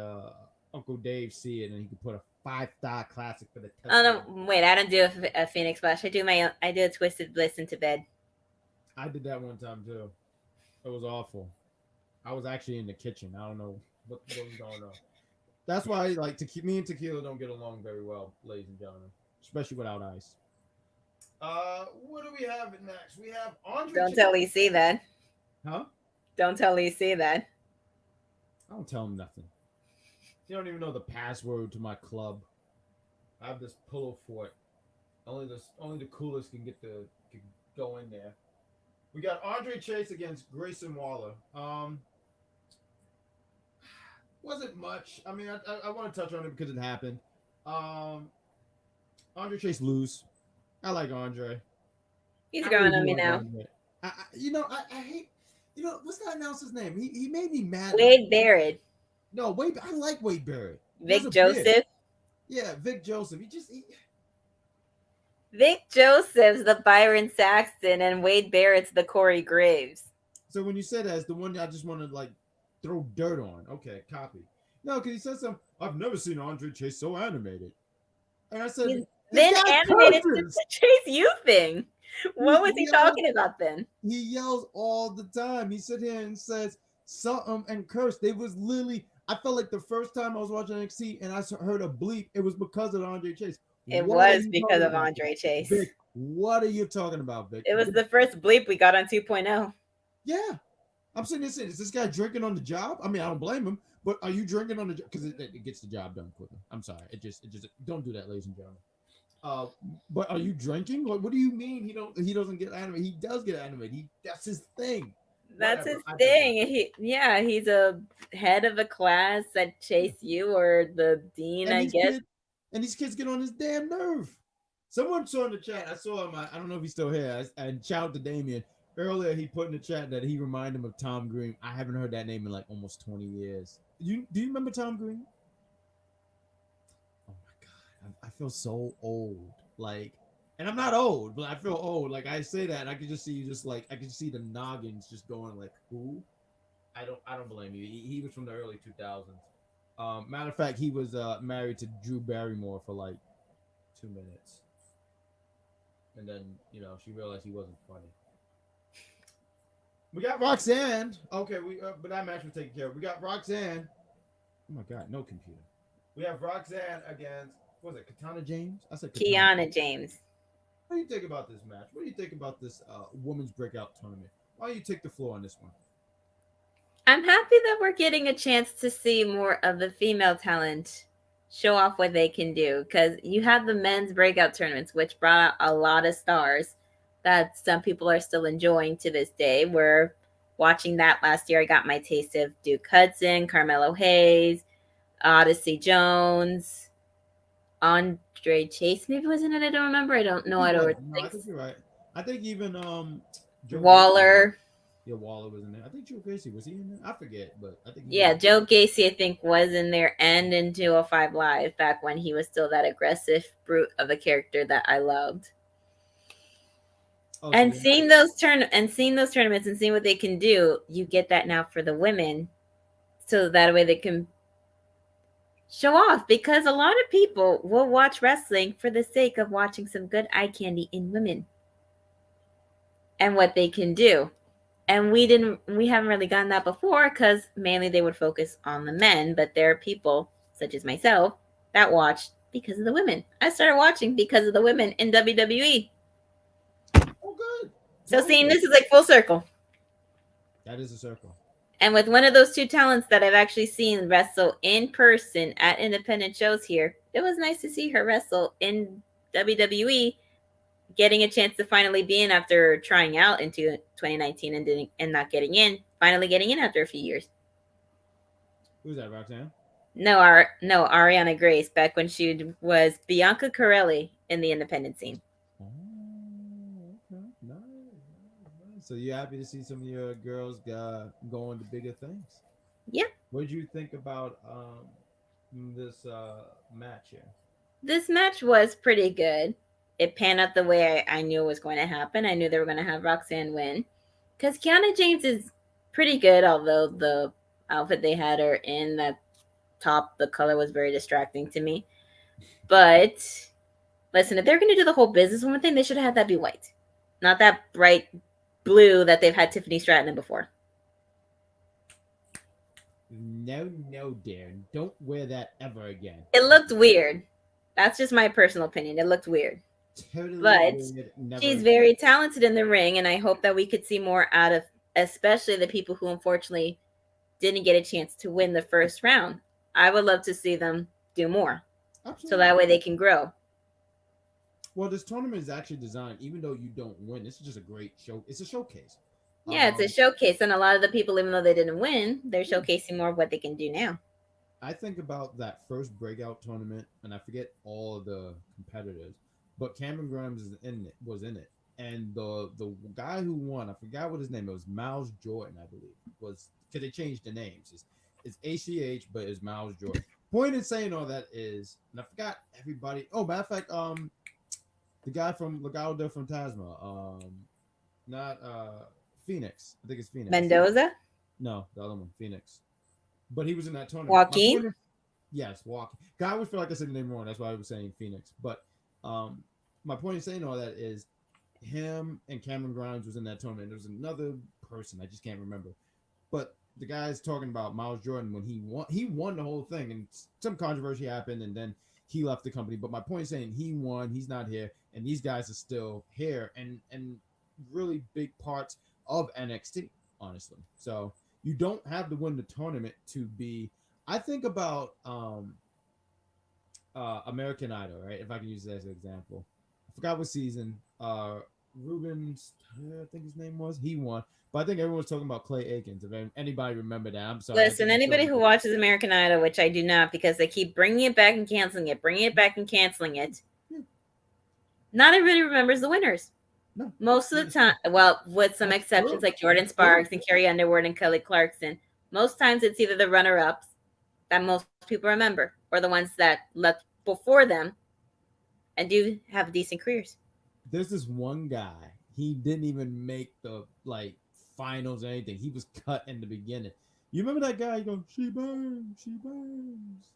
Uncle Dave see it and he can put a 5-star classic for the touchdown. Oh no! Wait, I don't do a Phoenix Splash. I do a Twisted Bliss into bed. I did that one time too. It was awful. I was actually in the kitchen. I don't know what was going on. That's why me and Tequila don't get along very well, ladies and gentlemen, especially without ice. What do we have next? We have Andre. Don't tell EC that. Huh? Don't tell EC that. I don't tell him nothing. You don't even know the password to my club. I have this pillow fort. Only the coolest can go in there. We got Andre Chase against Grayson Waller. Wasn't much. I mean, I want to touch on it because it happened. Andre Chase lose. I like Andre. He's growing on me now. I hate. What's that announcer's name? He made me mad. Wade Barrett. No, Wade. I like Wade Barrett. Vic Joseph. Yeah, Vic Joseph. Vic Joseph's the Byron Saxton and Wade Barrett's the Corey Graves. So when you said that, it's the one I just want to throw dirt on. Okay, copy. No, because he said something. I've never seen Andre Chase so animated. And I said, he's been animated since the Chase U thing. What was he talking about then? He yells all the time. He sit here and says something and curse. They was literally. I felt like the first time I was watching NXT and I heard a bleep, it was because of Andre Chase. It was because of Andre Chase. Vic, what are you talking about, Vic? It was the first bleep we got on 2.0. Yeah. I'm sitting there saying, is this guy drinking on the job? I mean, I don't blame him, but are you drinking on the job? Because it gets the job done quicker. I'm sorry. It just don't do that, ladies and gentlemen. But are you drinking? What do you mean he doesn't get animated? He does get animated. That's his thing. That's his thing. He's a head of a class at Chase U or the dean, I guess. And these kids get on his damn nerve. Someone saw in the chat, I saw him, I don't know if he's still here, and shout out to Damien. Earlier, he put in the chat that he reminded him of Tom Green. I haven't heard that name in almost 20 years. Do you remember Tom Green? Oh my God. I feel so old. And I'm not old, but I feel old. I say that, and I can just see I can see the noggins just going who? I don't blame you. He was from the early 2000s. Matter of fact, he was married to Drew Barrymore for 2 minutes. And then, she realized he wasn't funny. We got Roxanne. Okay, but that match was taken care of. We got Roxanne. Oh my God, no computer. We have Roxanne against, what was it, Katana James? I said Kiana James. What do you think about this match? What do you think about this women's breakout tournament? Why don't you take the floor on this one? I'm happy that we're getting a chance to see more of the female talent show off what they can do, because you have the men's breakout tournaments, which brought out a lot of stars that some people are still enjoying to this day. We're watching that last year. I got my taste of Duke Hudson, Carmelo Hayes, Odyssey Jones, Andre Chase maybe was in it. I don't remember. I don't know. I don't No, I think you're right. I think even Joe Waller. Yeah, Waller was in there. I think Joe Gacy was he in there? I forget, but I think Yeah, Joe Gacy, I think, was in there and in 205 Live back when he was still that aggressive brute of a character that I loved. And seeing those tournaments and seeing what they can do, you get that now for the women, so that way they can show off. Because a lot of people will watch wrestling for the sake of watching some good eye candy in women and what they can do. And we haven't really gotten that before, because mainly they would focus on the men. But there are people such as myself that watch because of the women. I started watching because of the women in WWE. Oh, good. So seeing this is like full circle. That is a circle. And with one of those two talents that I've actually seen wrestle in person at independent shows here, it was nice to see her wrestle in WWE, getting a chance to finally be in after trying out into 2019 and not getting in, finally getting in after a few years. Who's that, Roxanne? No, Ariana Grace, back when she was Bianca Corelli in the independent scene. Oh, okay. Nice. So you're happy to see some of your girls going to bigger things? Yeah. What did you think about this match here? This match was pretty good. It panned out the way I knew it was going to happen. I knew they were going to have Roxanne win, because Kiana James is pretty good, although the outfit they had her in, that top, the color was very distracting to me. But listen, if they're going to do the whole business woman thing, they should have had that be white, not that bright blue that they've had Tiffany Stratton in before. No, Darren. Don't wear that ever again. It looked weird. That's just my personal opinion. It looked weird. Totally but weird. She's very talented in the ring, and I hope that we could see more out of, especially the people who unfortunately didn't get a chance to win the first round. I would love to see them do more. Absolutely. So that way they can grow. Well, this tournament is actually designed, even though you don't win, this is just a great show. It's a showcase. Yeah, it's a showcase, and a lot of the people, even though they didn't win, they're showcasing more of what they can do now. I think about that first breakout tournament, and I forget all of the competitors, but Cameron Grimes was in it, and the guy who won, I forgot what his name. It was Miles Jordan, I believe. Was because they changed the names. It's ACH, but it's Miles Jordan. Point in saying all that is, and I forgot everybody. Oh, matter of fact, the guy from Legado del Fantasma, not Phoenix. I think it's Phoenix. Mendoza? No, the other one, Phoenix. But he was in that tournament. Joaquin? Yes, Joaquin. God, I always feel like I said the name wrong. That's why I was saying Phoenix. But my point in saying all that is him and Cameron Grimes was in that tournament. There was another person. I just can't remember. But the guy's talking about Miles Jordan when he won the whole thing. And some controversy happened, and then he left the company. But my point is saying he won. He's not here. And these guys are still here and really big parts of NXT, honestly. So you don't have to win the tournament to be. I think about American Idol, right? If I can use that as an example. I forgot what season. Rubens, I think his name was. He won. But I think everyone's talking about Clay Aikens. If anybody remember that, I'm sorry. Listen, anybody who watches American Idol, which I do not, because they keep bringing it back and canceling it, not everybody remembers the winners. No. Most of the time, well, with some exceptions like Jordan Sparks and Carrie Underwood and Kelly Clarkson, most times it's either the runner-ups that most people remember or the ones that left before them and do have decent careers. There's this one guy. He didn't even make the finals or anything. He was cut in the beginning. You remember that guy? You go, she burns, she burns.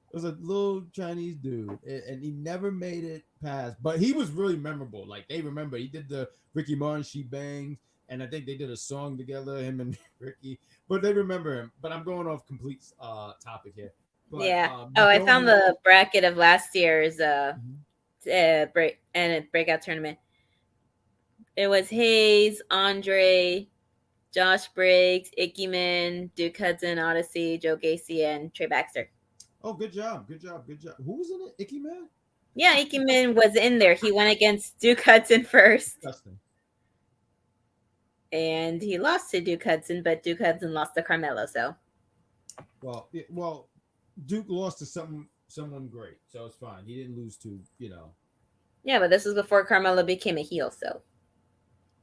It was a little Chinese dude, and he never made it past. But he was really memorable. Like, they remember. He did the Ricky Martin, She Bangs, and I think they did a song together, him and Ricky. But they remember him. But I'm going off complete topic here. But, yeah. I found the bracket of last year's breakout tournament. It was Hayes, Andre, Josh Briggs, Ickyman, Duke Hudson, Odyssey, Joe Gacy, and Trey Baxter. Oh, good job. Who was in it? Icky Man? Yeah, Ikemen was in there. He went against Duke Hudson first, Disgusting. and he lost to Duke Hudson, but Duke Hudson lost to Carmelo. So Well, Duke lost to someone great, so it's fine. He didn't lose to, yeah, but this was before Carmelo became a heel. So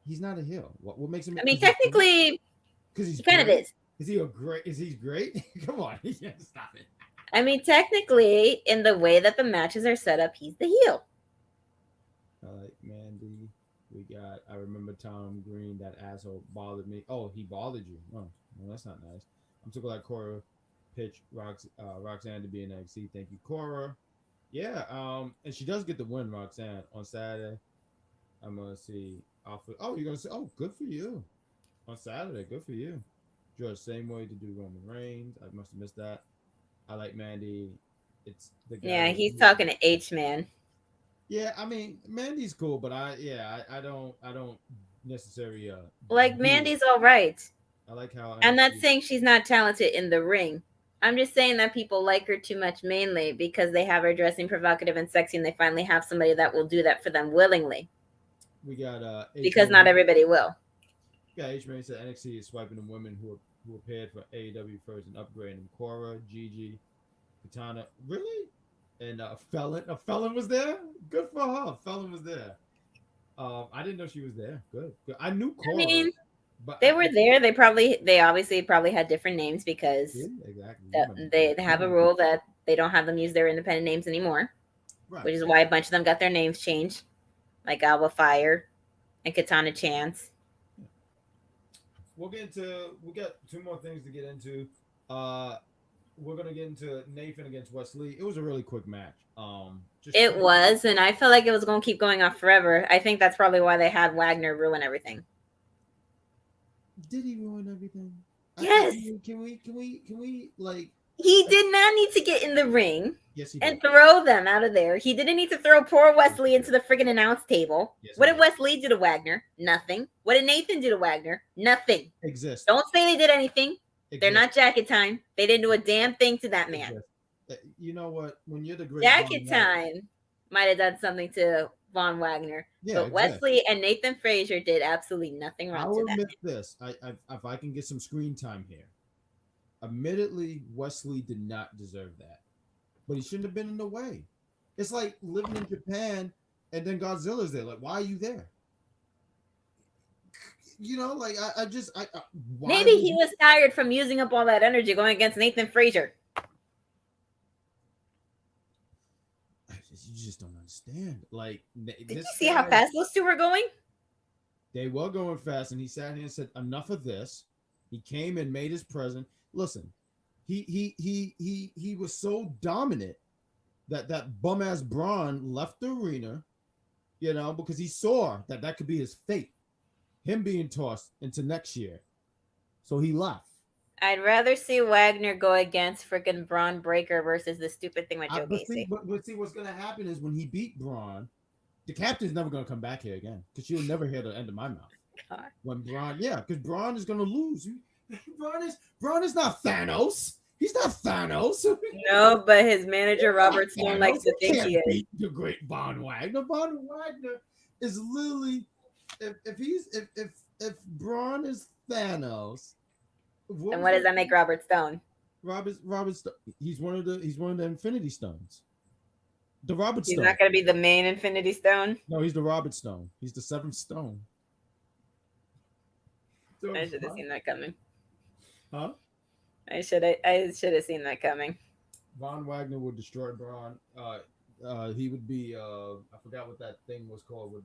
he's not a heel. What makes him? I mean, technically, because he kind of is. Is he great? Is he great? Come on, stop it. I mean, technically, in the way that the matches are set up, he's the heel. Mandy. I remember Tom Green, that asshole bothered me. Oh, he bothered you. Oh, well, that's not nice. I'm so glad Cora pitched Roxanne to be in NXT. Thank you, Cora. Yeah, and she does get the win, Roxanne, on Saturday. I'm gonna see. Oh, you're gonna say, oh, good for you. On Saturday, good for you. George, same way to do Roman Reigns. I must have missed that. I like Mandy. It's the guy. Yeah, he's talking to H-Man. Yeah, I mean, Mandy's cool, but I don't necessarily like Mandy's all right. I like how I'm not saying she's not talented in the ring. I'm just saying that people like her too much, mainly because they have her dressing provocative and sexy, and they finally have somebody that will do that for them willingly. We got because not everybody will. Yeah, H-Man said NXT is swiping the women who are paired for AEW first and upgrading. Cora, Gigi, Katana, really? And a felon was there. Good for her. Felon was there. I didn't know she was there. Good. I knew Cora. I mean, but they were there. They obviously had different names because exactly. They have a rule that they don't have them use their independent names anymore, right. Which is why a bunch of them got their names changed, like Alba Fire and Katana Chance. We got 2 more things to get into. We're gonna get into Nathan against Wesley. It was a really quick match. It was, and I felt like it was gonna keep going on forever. I think that's probably why they had Wagner ruin everything. Did he ruin everything? Yes. Can we like? He did not need to get in the ring. Yes, and throw them out of there. He didn't need to throw poor Wesley into the friggin' announce table. Yes, what did Wesley do to Wagner? Nothing. What did Nathan do to Wagner? Nothing. Exist. Don't say they did anything. They're not Jacket Time. They didn't do a damn thing to that man. You know what? When you're the great Jacket Time might have done something to Von Wagner, but Wesley and Nathan Frazier did absolutely nothing wrong. I'll admit this. If I can get some screen time here. Admittedly, Wesley did not deserve that. But he shouldn't have been in the way. It's like living in Japan and then Godzilla's there. Like, why are you there? Maybe he was tired from using up all that energy going against Nathan Frazier. You just don't understand. Like, did you see how fast those two were going? They were going fast, and he sat here and said, "Enough of this." He came and made his presence. Listen, he was so dominant that bum ass Bron left the arena, because he saw that could be his fate, him being tossed into next year. So he left. I'd rather see Wagner go against freaking Bron Breakker versus the stupid thing with Joe Gacy. But see, what's gonna happen is when he beat Bron, the captain's never gonna come back here again because you'll never hear the end of my mouth. God. When Bron, because Bron is gonna lose. Bron is not Thanos. He's not Thanos. No, but his manager Robert Stone likes to think he is. The great Von Wagner. Von Wagner is literally if Bron is Thanos. And what does that make Robert Stone? Robert Stone. He's one of the Infinity Stones. The Robert Stone. He's not going to be the main Infinity Stone. No, he's the Robert Stone. He's the 7th Stone. So, I should have seen that coming. Huh? I should have seen that coming. Von Wagner would destroy Bron. He would be. I forgot what that thing was called.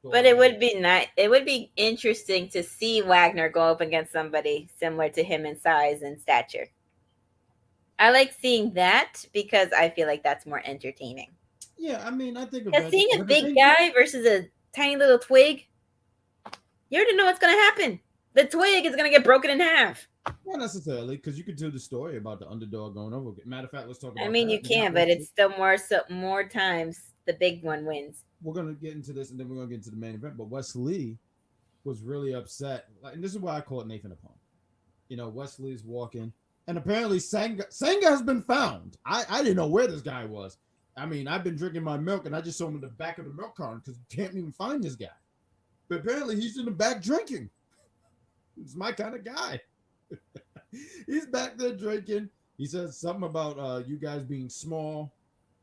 But it would be nice. It would be interesting to see Wagner go up against somebody similar to him in size and stature. I like seeing that because I feel like that's more entertaining. Yeah, I mean, I think because seeing a big guy versus a tiny little twig, you already know what's going to happen. The twig is going to get broken in half. Not necessarily, because you could do the story about the underdog going over. Matter of fact, let's talk about. I mean, you can, but it's still more times the big one wins. We're gonna get into this, and then we're gonna get into the main event. But Wesley was really upset, and this is why I call it Nathan upon. Wesley's walking. And apparently Senga has been found. I didn't know where this guy was. I mean, I've been drinking my milk and I just saw him in the back of the milk carton because you can't even find this guy. But apparently he's in the back drinking. He's my kind of guy. He's back there drinking. He says something about you guys being small.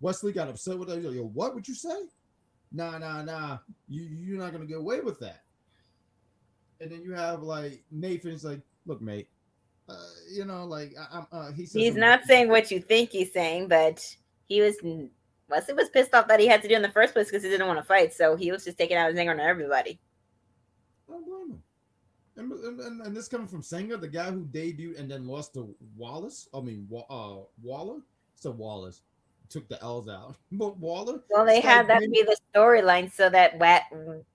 Wesley got upset with that. He's like, yo, what would you say? Nah. You're not going to get away with that. And then you have like Nathan's like, look, mate, you know, like he's not saying what you think he's saying, but Wesley was pissed off that he had to do in the first place because he didn't want to fight, so he was just taking out his anger on everybody. I don't blame him. And this coming from Senga, the guy who debuted and then lost to Wallace. I mean, Waller. So Wallace took the L's out, but Waller. Well, they had that be the storyline so that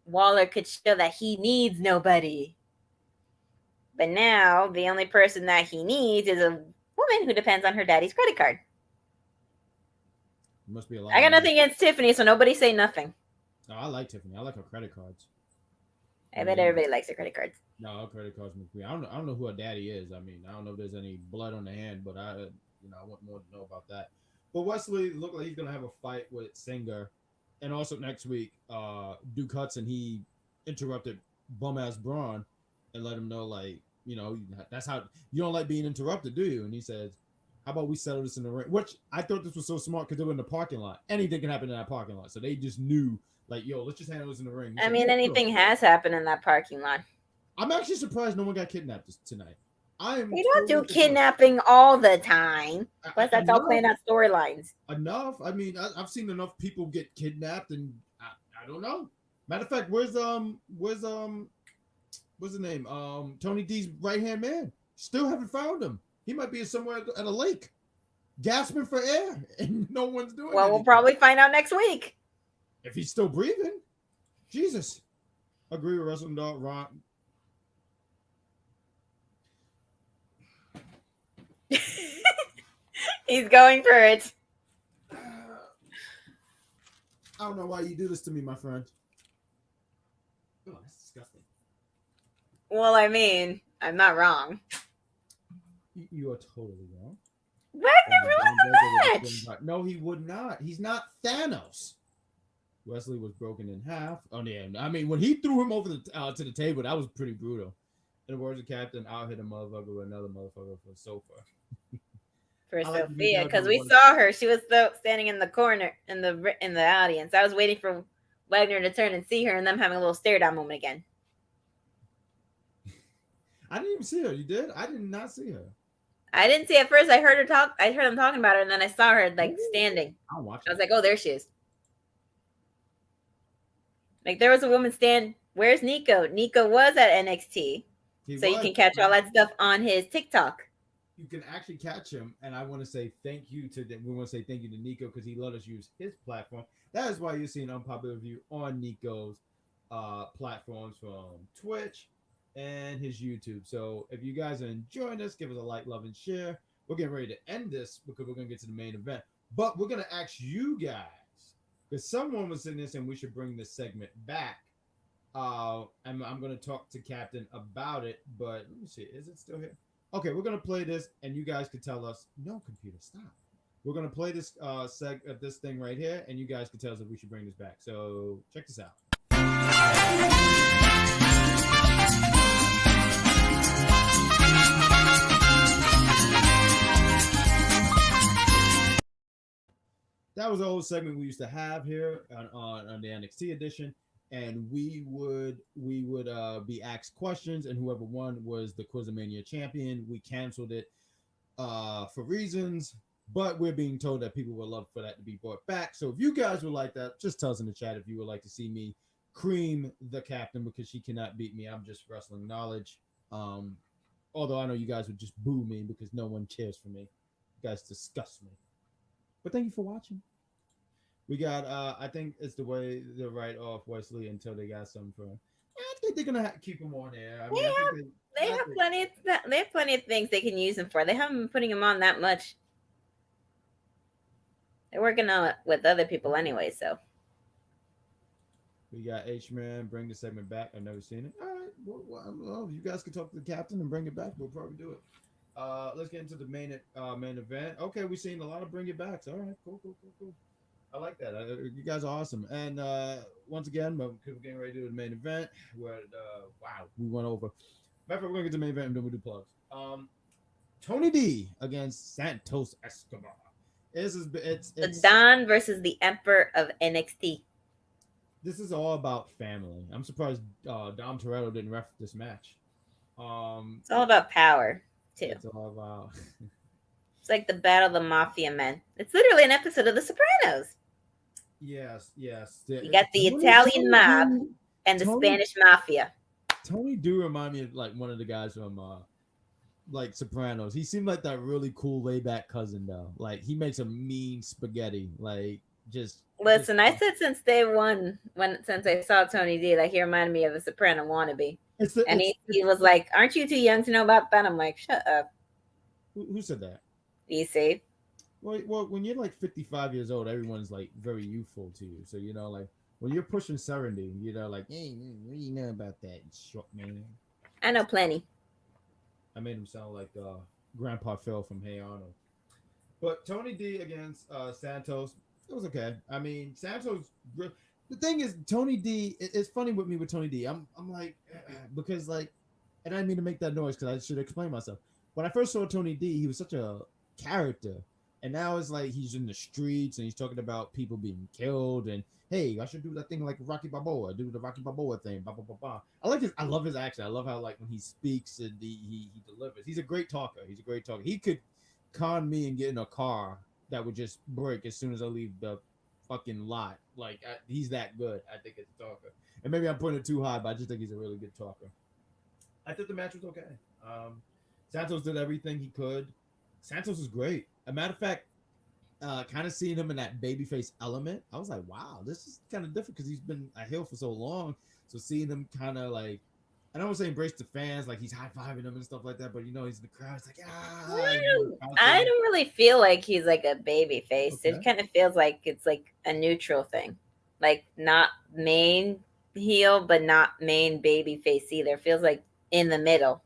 Waller could show that he needs nobody. But now the only person that he needs is a woman who depends on her daddy's credit card. Must be a lot. I got nothing against Tiffany, so nobody say nothing. No, I like Tiffany. I like her credit cards. I bet everybody likes her credit cards. No, her credit cards must be. I don't know who her daddy is. I mean, I don't know if there's any blood on the hand, but I want more to know about that. But Wesley looked like he's gonna have a fight with Singer, and also next week, Duke Hudson he interrupted bum ass Bron and let him know like that's how you don't like being interrupted, do you? And he says, "How about we settle this in the ring?" Which I thought this was so smart because they were in the parking lot. Anything can happen in that parking lot, so they just knew like, yo, let's just handle this in the ring. I mean, anything has happened in that parking lot. I'm actually surprised no one got kidnapped tonight. They don't do kidnapping all the time. Plus, that's all playing out storylines. Enough. I mean, I've seen enough people get kidnapped, and I don't know. Matter of fact, where's what's his name? Tony D's right hand man. Still haven't found him. He might be somewhere at a lake, gasping for air, and no one's doing. Well, we'll probably find out next week if he's still breathing. Jesus. Agree with Wrestling Dog Ron. He's going for it. I don't know why you do this to me, my friend. Oh, that's disgusting. Well, I mean, I'm not wrong. You are totally wrong. Wagner ruined the match. No, he would not. He's not Thanos. Wesley was broken in half. Oh, yeah. I mean, when he threw him over to the table, that was pretty brutal. In the words of Captain, I'll hit a motherfucker with another motherfucker for sofa. For Sophia, because we saw her. She was standing in the corner in the audience. I was waiting for Wagner to turn and see her, and them having a little stare down moment again. I didn't even see her. You did? I did not see her. I didn't see her at first. I heard her talk. I heard him talking about her, and then I saw her like standing. I was like, "Oh, there she is." Like there was a woman stand. Where's Nico? Nico was at NXT, you can catch all that stuff on his TikTok. You can actually catch him, and I want to say thank you to them. We want to say thank you to Nico because he let us use his platform. That is why you're seeing Unpopular Review on Nico's platforms from Twitch and his YouTube. So if you guys are enjoying this, give us a like, love, and share. We're getting ready to end this because we're going to get to the main event. But we're going to ask you guys, because someone was in this and we should bring this segment back. I'm going to talk to Captain about it, but let me see. Is it still here? Okay, we're going to play this, and you guys can tell us, no, computer, stop. We're going to play this this thing right here, and you guys can tell us if we should bring this back. So check this out. That was the old segment we used to have here on the NXT edition. And we would be asked questions, and whoever won was the Quizmania champion. We canceled it for reasons, but we're being told that people would love for that to be brought back. So if you guys would like that, just tell us in the chat if you would like to see me cream the Captain because she cannot beat me. I'm just wrestling knowledge. Although I know you guys would just boo me because no one cares for me. You guys disgust me. But thank you for watching. We got, I think it's the way they write off Wesley until they got something for him. I think they're gonna keep him on there. I mean, they have plenty of things they can use him for. They haven't been putting him on that much. They're working on it with other people anyway, so. We got H-Man, bring the segment back. I've never seen it. All right, well, you guys can talk to the Captain and bring it back. We'll probably do it. Let's get into the main event. Okay, we've seen a lot of bring it backs. All right, cool. I like that. You guys are awesome. And once again, we're getting ready to do the main event. Wow, we went over. Matter of fact, we're gonna get to the main event and then we do plugs. Tony D against Santos Escobar. It's The Don versus the Emperor of NXT. This is all about family. I'm surprised Dom Toretto didn't ref this match. It's all about power too. It's all about. It's like the Battle of the Mafia Men. It's literally an episode of The Sopranos. Yes. You got the Italian mob and the Spanish Mafia. Tony do remind me of like one of the guys from like Sopranos. He seemed like that really cool laid back cousin though. Like he makes a mean spaghetti. Like just listen. I said since day one, since I saw Tony D, like he reminded me of a Soprano wannabe. He was like, "Aren't you too young to know about that?" I'm like, "Shut up." Who said that? DC. Well, when you're like 55 years old, everyone's like very youthful to you. So you know, like when you're pushing 70, you know, like, hey, what do you know about that, short man? I know plenty. I made him sound like Grandpa Phil from Hey Arnold. But Tony D against Santos, it was okay. I mean, Santos. The thing is, Tony D. It's funny with me with Tony D. I'm like, because like, and I didn't mean to make that noise because I should explain myself. When I first saw Tony D, he was such a character, and now it's like he's in the streets and he's talking about people being killed and hey, I should do that thing like Rocky Balboa, do the Rocky Balboa thing. Blah, blah, blah, blah. I love his accent. I love how like when he speaks and he delivers. He's a great talker. He could con me and get in a car that would just break as soon as I leave the fucking lot. Like he's that good. I think as a talker, and maybe I'm putting it too high, but I just think he's a really good talker. I think the match was okay. Santos did everything he could. Santos is great. A matter of fact, kind of seeing him in that babyface element, I was like, wow, this is kind of different because he's been a heel for so long. So seeing him kind of like, I don't want to say embrace the fans, like he's high-fiving them and stuff like that, but you know, he's in the crowd. It's like, I don't really feel like he's like a baby face. Okay. It kind of feels like it's like a neutral thing. Like not main heel, but not main baby face either. It feels like in the middle.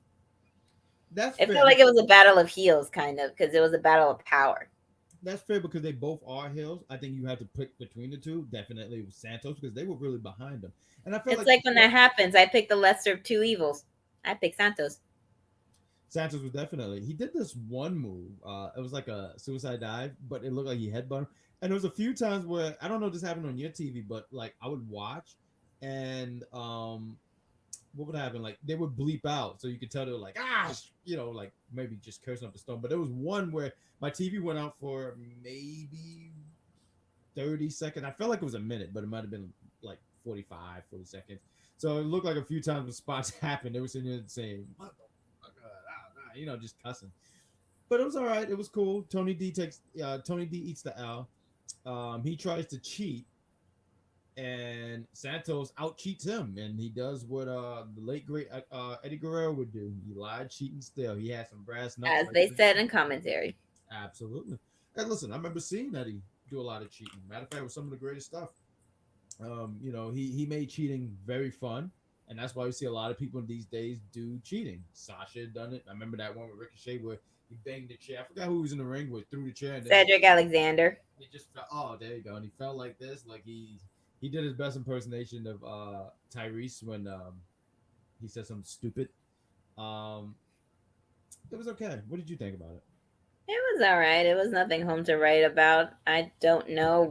It felt like it was a battle of heels, kind of, because it was a battle of power. That's fair because they both are heels. I think you have to pick between the two. Definitely with Santos because they were really behind him. And I feel like when that happens, I pick the lesser of two evils. I pick Santos. Santos was definitely. He did this one move. It was like a suicide dive, but it looked like he headbutted. And there was a few times where I don't know if this happened on your TV, but like I would watch and what would happen? Like they would bleep out, so you could tell they were like, you know, like maybe just cursing up the stone. But there was one where my TV went out for maybe 30 seconds. I felt like it was a minute, but it might have been like 40 seconds. So it looked like a few times when spots happened, they were sitting there saying, "What the fuck?" You know, just cussing. But it was all right. It was cool. Tony D eats the L. He tries to cheat. And Santos out cheats him, and he does what the late great Eddie Guerrero would do. He lied, cheating still. He had some brass knuckles, as like they said in commentary. Absolutely. And listen, I remember seeing Eddie do a lot of cheating. Matter of fact, it was some of the greatest stuff. You know, he made cheating very fun, and that's why we see a lot of people these days do cheating. Sasha had done it. I remember that one with Ricochet where he banged the chair. I forgot who was in the ring with, threw the chair. And Cedric Alexander. He just felt, there you go, and he felt like this, like he did his best impersonation of Tyrese when he said something stupid. It was okay. What did you think about it? It was all right. It was nothing home to write about. I don't know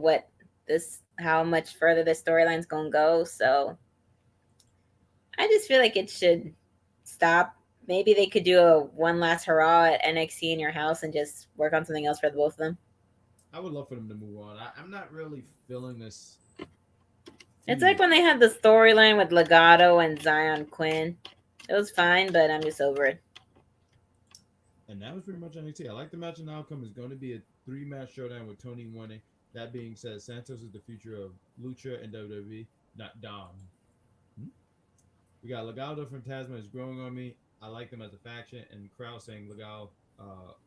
how much further the storyline's gonna go, so I just feel like it should stop. Maybe they could do a one last hurrah at NXT in your house and just work on something else for the both of them. I would love for them to move on. I'm not really feeling this. It's like when they had the storyline with Legato and Zion Quinn. It was fine, but I'm just over it. And that was pretty much NXT. I like the match and outcome is going to be a 3-match showdown with Tony winning. That being said, Santos is the future of Lucha and WWE, not Dom. We got Legado from Tasman is growing on me. I like them as a faction, and the crowd saying Legado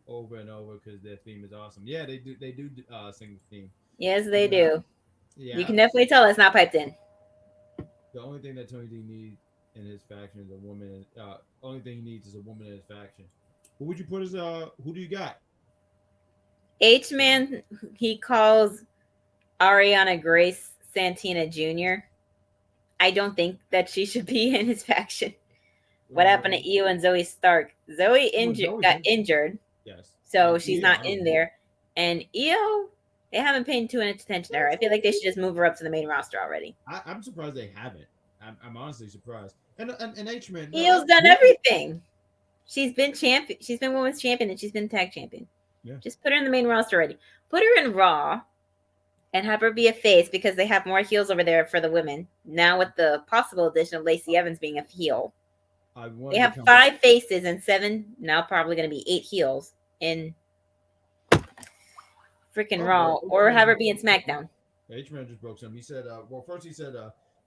over and over because their theme is awesome. Yeah, they do sing the theme. Yes, they do. Yeah. You can definitely tell it's not piped in. The only thing that Tony D needs in his faction is a woman. Only thing he needs is a woman in his faction. What would you put as who do you got? H-Man, he calls Ariana Grace Santina Jr. I don't think that she should be in his faction. What happened to Io and Zoe Stark? Zoe got injured. Yes. So And she's Io, not in there. And Io, they haven't paid too much attention to her. I feel like they should just move her up to the main roster already. I'm surprised they haven't. I'm honestly surprised. And H-Man. Io's done everything. She's been champion. She's been women's champion and she's been tag champion. Yeah. Just put her in the main roster already. Put her in Raw and have her be a face because they have more heels over there for the women. Now with the possible addition of Lacey Evans being a heel. They have 5 faces and 7, now probably going to be 8 heels in freaking Raw, or have her be in SmackDown. H-Man just broke some. He said, first he said,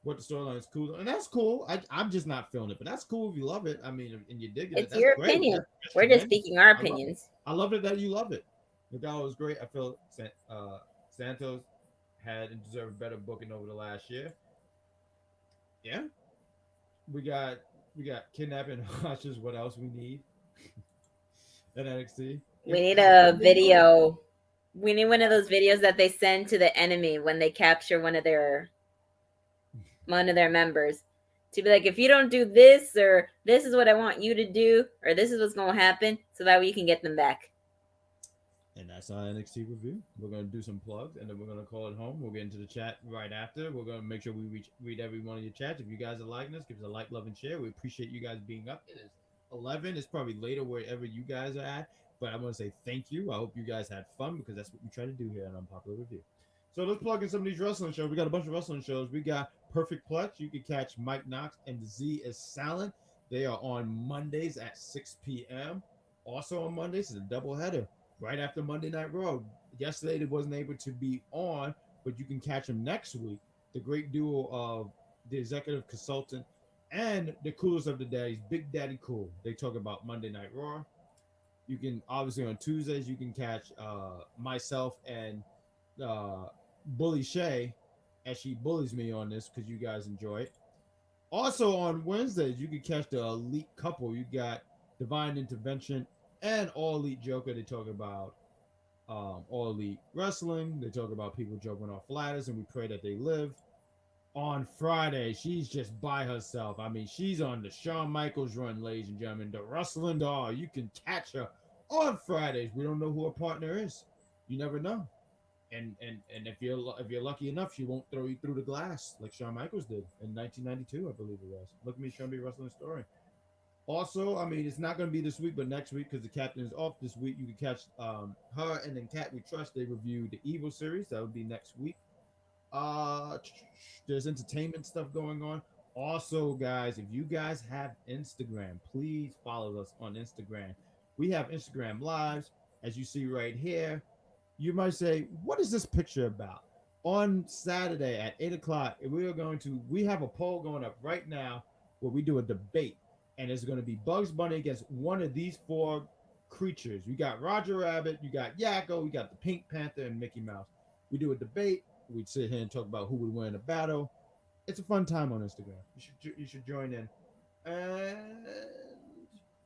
what the storyline is cool. And that's cool. I'm just not feeling it, but that's cool if you love it. I mean, and you dig it. It's your opinion. We're just speaking our opinions. I love it that you love it. The guy was great. I feel Santos had and deserved better booking over the last year. Yeah. We got kidnapping hostages. What else we need? At NXT. We need a video. We need one of those videos that they send to the enemy when they capture one of their members. To be like, if you don't do this, or this is what I want you to do, or this is what's going to happen, so that way you can get them back. And that's our NXT review. We're going to do some plugs, and then we're going to call it home. We'll get into the chat right after. We're going to make sure we read every one of your chats. If you guys are liking us, give us a like, love, and share. We appreciate you guys being up. It is 11. It's probably later wherever you guys are at. But I want to say thank you. I hope you guys had fun because that's what we try to do here on Unpopular Review. So let's plug in some of these wrestling shows. We got a bunch of wrestling shows. We got Perfect Plex. You can catch Mike Knox and the Z is Silent. They are on Mondays at 6 p.m. Also on Mondays is a doubleheader right after Monday Night Raw. Yesterday they wasn't able to be on, but you can catch them next week. The great duo of the executive consultant and the coolest of the daddies, Big Daddy Cool. They talk about Monday Night Raw. You can obviously on Tuesdays you can catch myself and Bully Shay as she bullies me on this because you guys enjoy it. Also on Wednesdays you can catch the elite couple. You got Divine Intervention and All Elite Joker. They talk about All Elite Wrestling. They talk about people jumping off ladders, and we pray that they live. On Friday, she's just by herself. I mean, she's on the Shawn Michaels run, ladies and gentlemen. The Wrestling Doll. You can catch her on Fridays. We don't know who her partner is. You never know. And if you're lucky enough, she won't throw you through the glass like Shawn Michaels did in 1992, I believe it was. Look at me, Sean B. Wrestling Story. Also, I mean, it's not going to be this week, but next week, because the captain is off this week, you can catch her and then Cat We Trust. They review the Evil series. That would be next week. There's entertainment stuff going on. Also, guys, if you guys have Instagram, please follow us on Instagram. We have Instagram Lives, as you see right here. You might say, what is this picture about? On Saturday at 8 o'clock, we have a poll going up right now where we do a debate. And it's going to be Bugs Bunny against one of these 4 creatures. You got Roger Rabbit, you got Yakko, you got the Pink Panther, and Mickey Mouse. We do a debate. We'd sit here and talk about who would win a battle. It's a fun time on Instagram. You should join in. And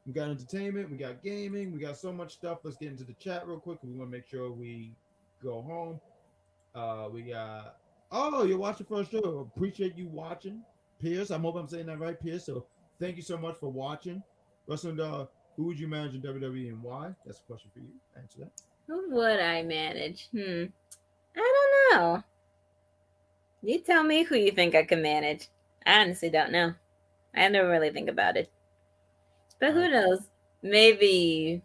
we got entertainment, we got gaming, we got so much stuff. Let's get into the chat real quick. We want to make sure we go home. We got you're watching for a show. Appreciate you watching, Pierce. I hope I'm saying that right, Pierce. So thank you so much for watching. Wrestling Dog, who would you manage in WWE and why? That's a question for you. Answer that. Who would I manage? I don't know. You tell me who you think I could manage. I honestly don't know. I never really think about it. But who knows? Maybe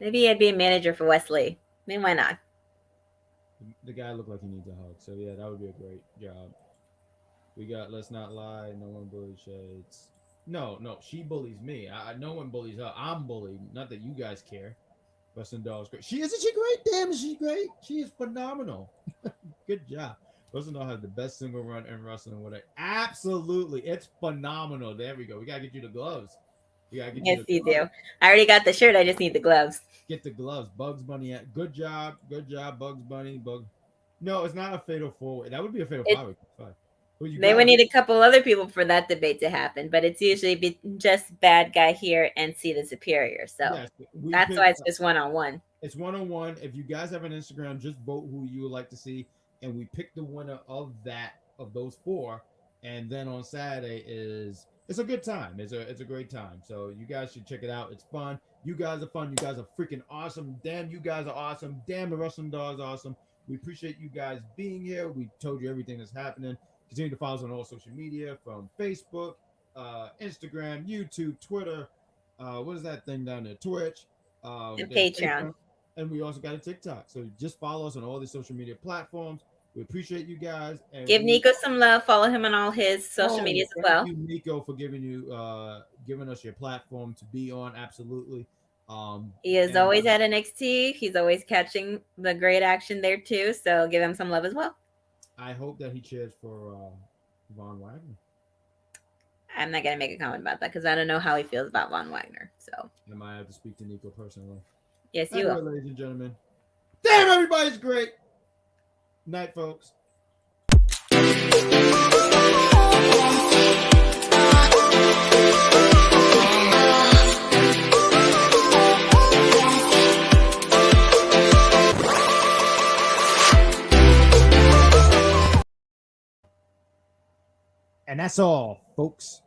I'd be a manager for Wesley. I mean, why not? The guy looked like he needs a hug. So yeah, that would be a great job. We got Let's Not Lie. No one bullies Shades. No, she bullies me. No one bullies her. I'm bullied. Not that you guys care. Wrestling Doll is great. Isn't she great? Damn, is she great? She is phenomenal. Good job. Wrestling Doll has the best single run in wrestling with it. Absolutely. It's phenomenal. There we go. We got to get you the gloves. Yes, you do. I already got the shirt. I just need the gloves. Get the gloves. Bugs Bunny. Good job. Bugs Bunny. No, it's not a fatal 4-way. That would be a fatal 5-way. Well, you They got would need a couple other people for that debate to happen, but it's usually just bad guy here and see the superior. So yes, we that's pick, why it's just one-on-one. it's 1-on-1. If you guys have an Instagram, just vote who you would like to see, and we pick the winner of those four. And then on Saturday it's a good time. It's a great time. So you guys should check it out. It's fun. You guys are fun. You guys are freaking awesome. Damn, you guys are awesome. Damn, the Wrestling Dog is awesome. We appreciate you guys being here. We told you everything that's happening. Continue to follow us on all social media from Facebook, Instagram, YouTube, Twitter. What is that thing down there? Twitch. And Patreon. And we also got a TikTok. So just follow us on all the social media platforms. We appreciate you guys. And Give Nico some love. Follow him on all his social medias as well. Thank you, Nico, for giving us your platform to be on. Absolutely. He is always at NXT. He's always catching the great action there too. So give him some love as well. I hope that he cheers for Von Wagner. I'm not gonna make a comment about that because I don't know how he feels about Von Wagner. So I might have to speak to Nico personally. Yes, you will. Ladies and gentlemen. Damn, everybody's great. Night, folks. And that's all, folks.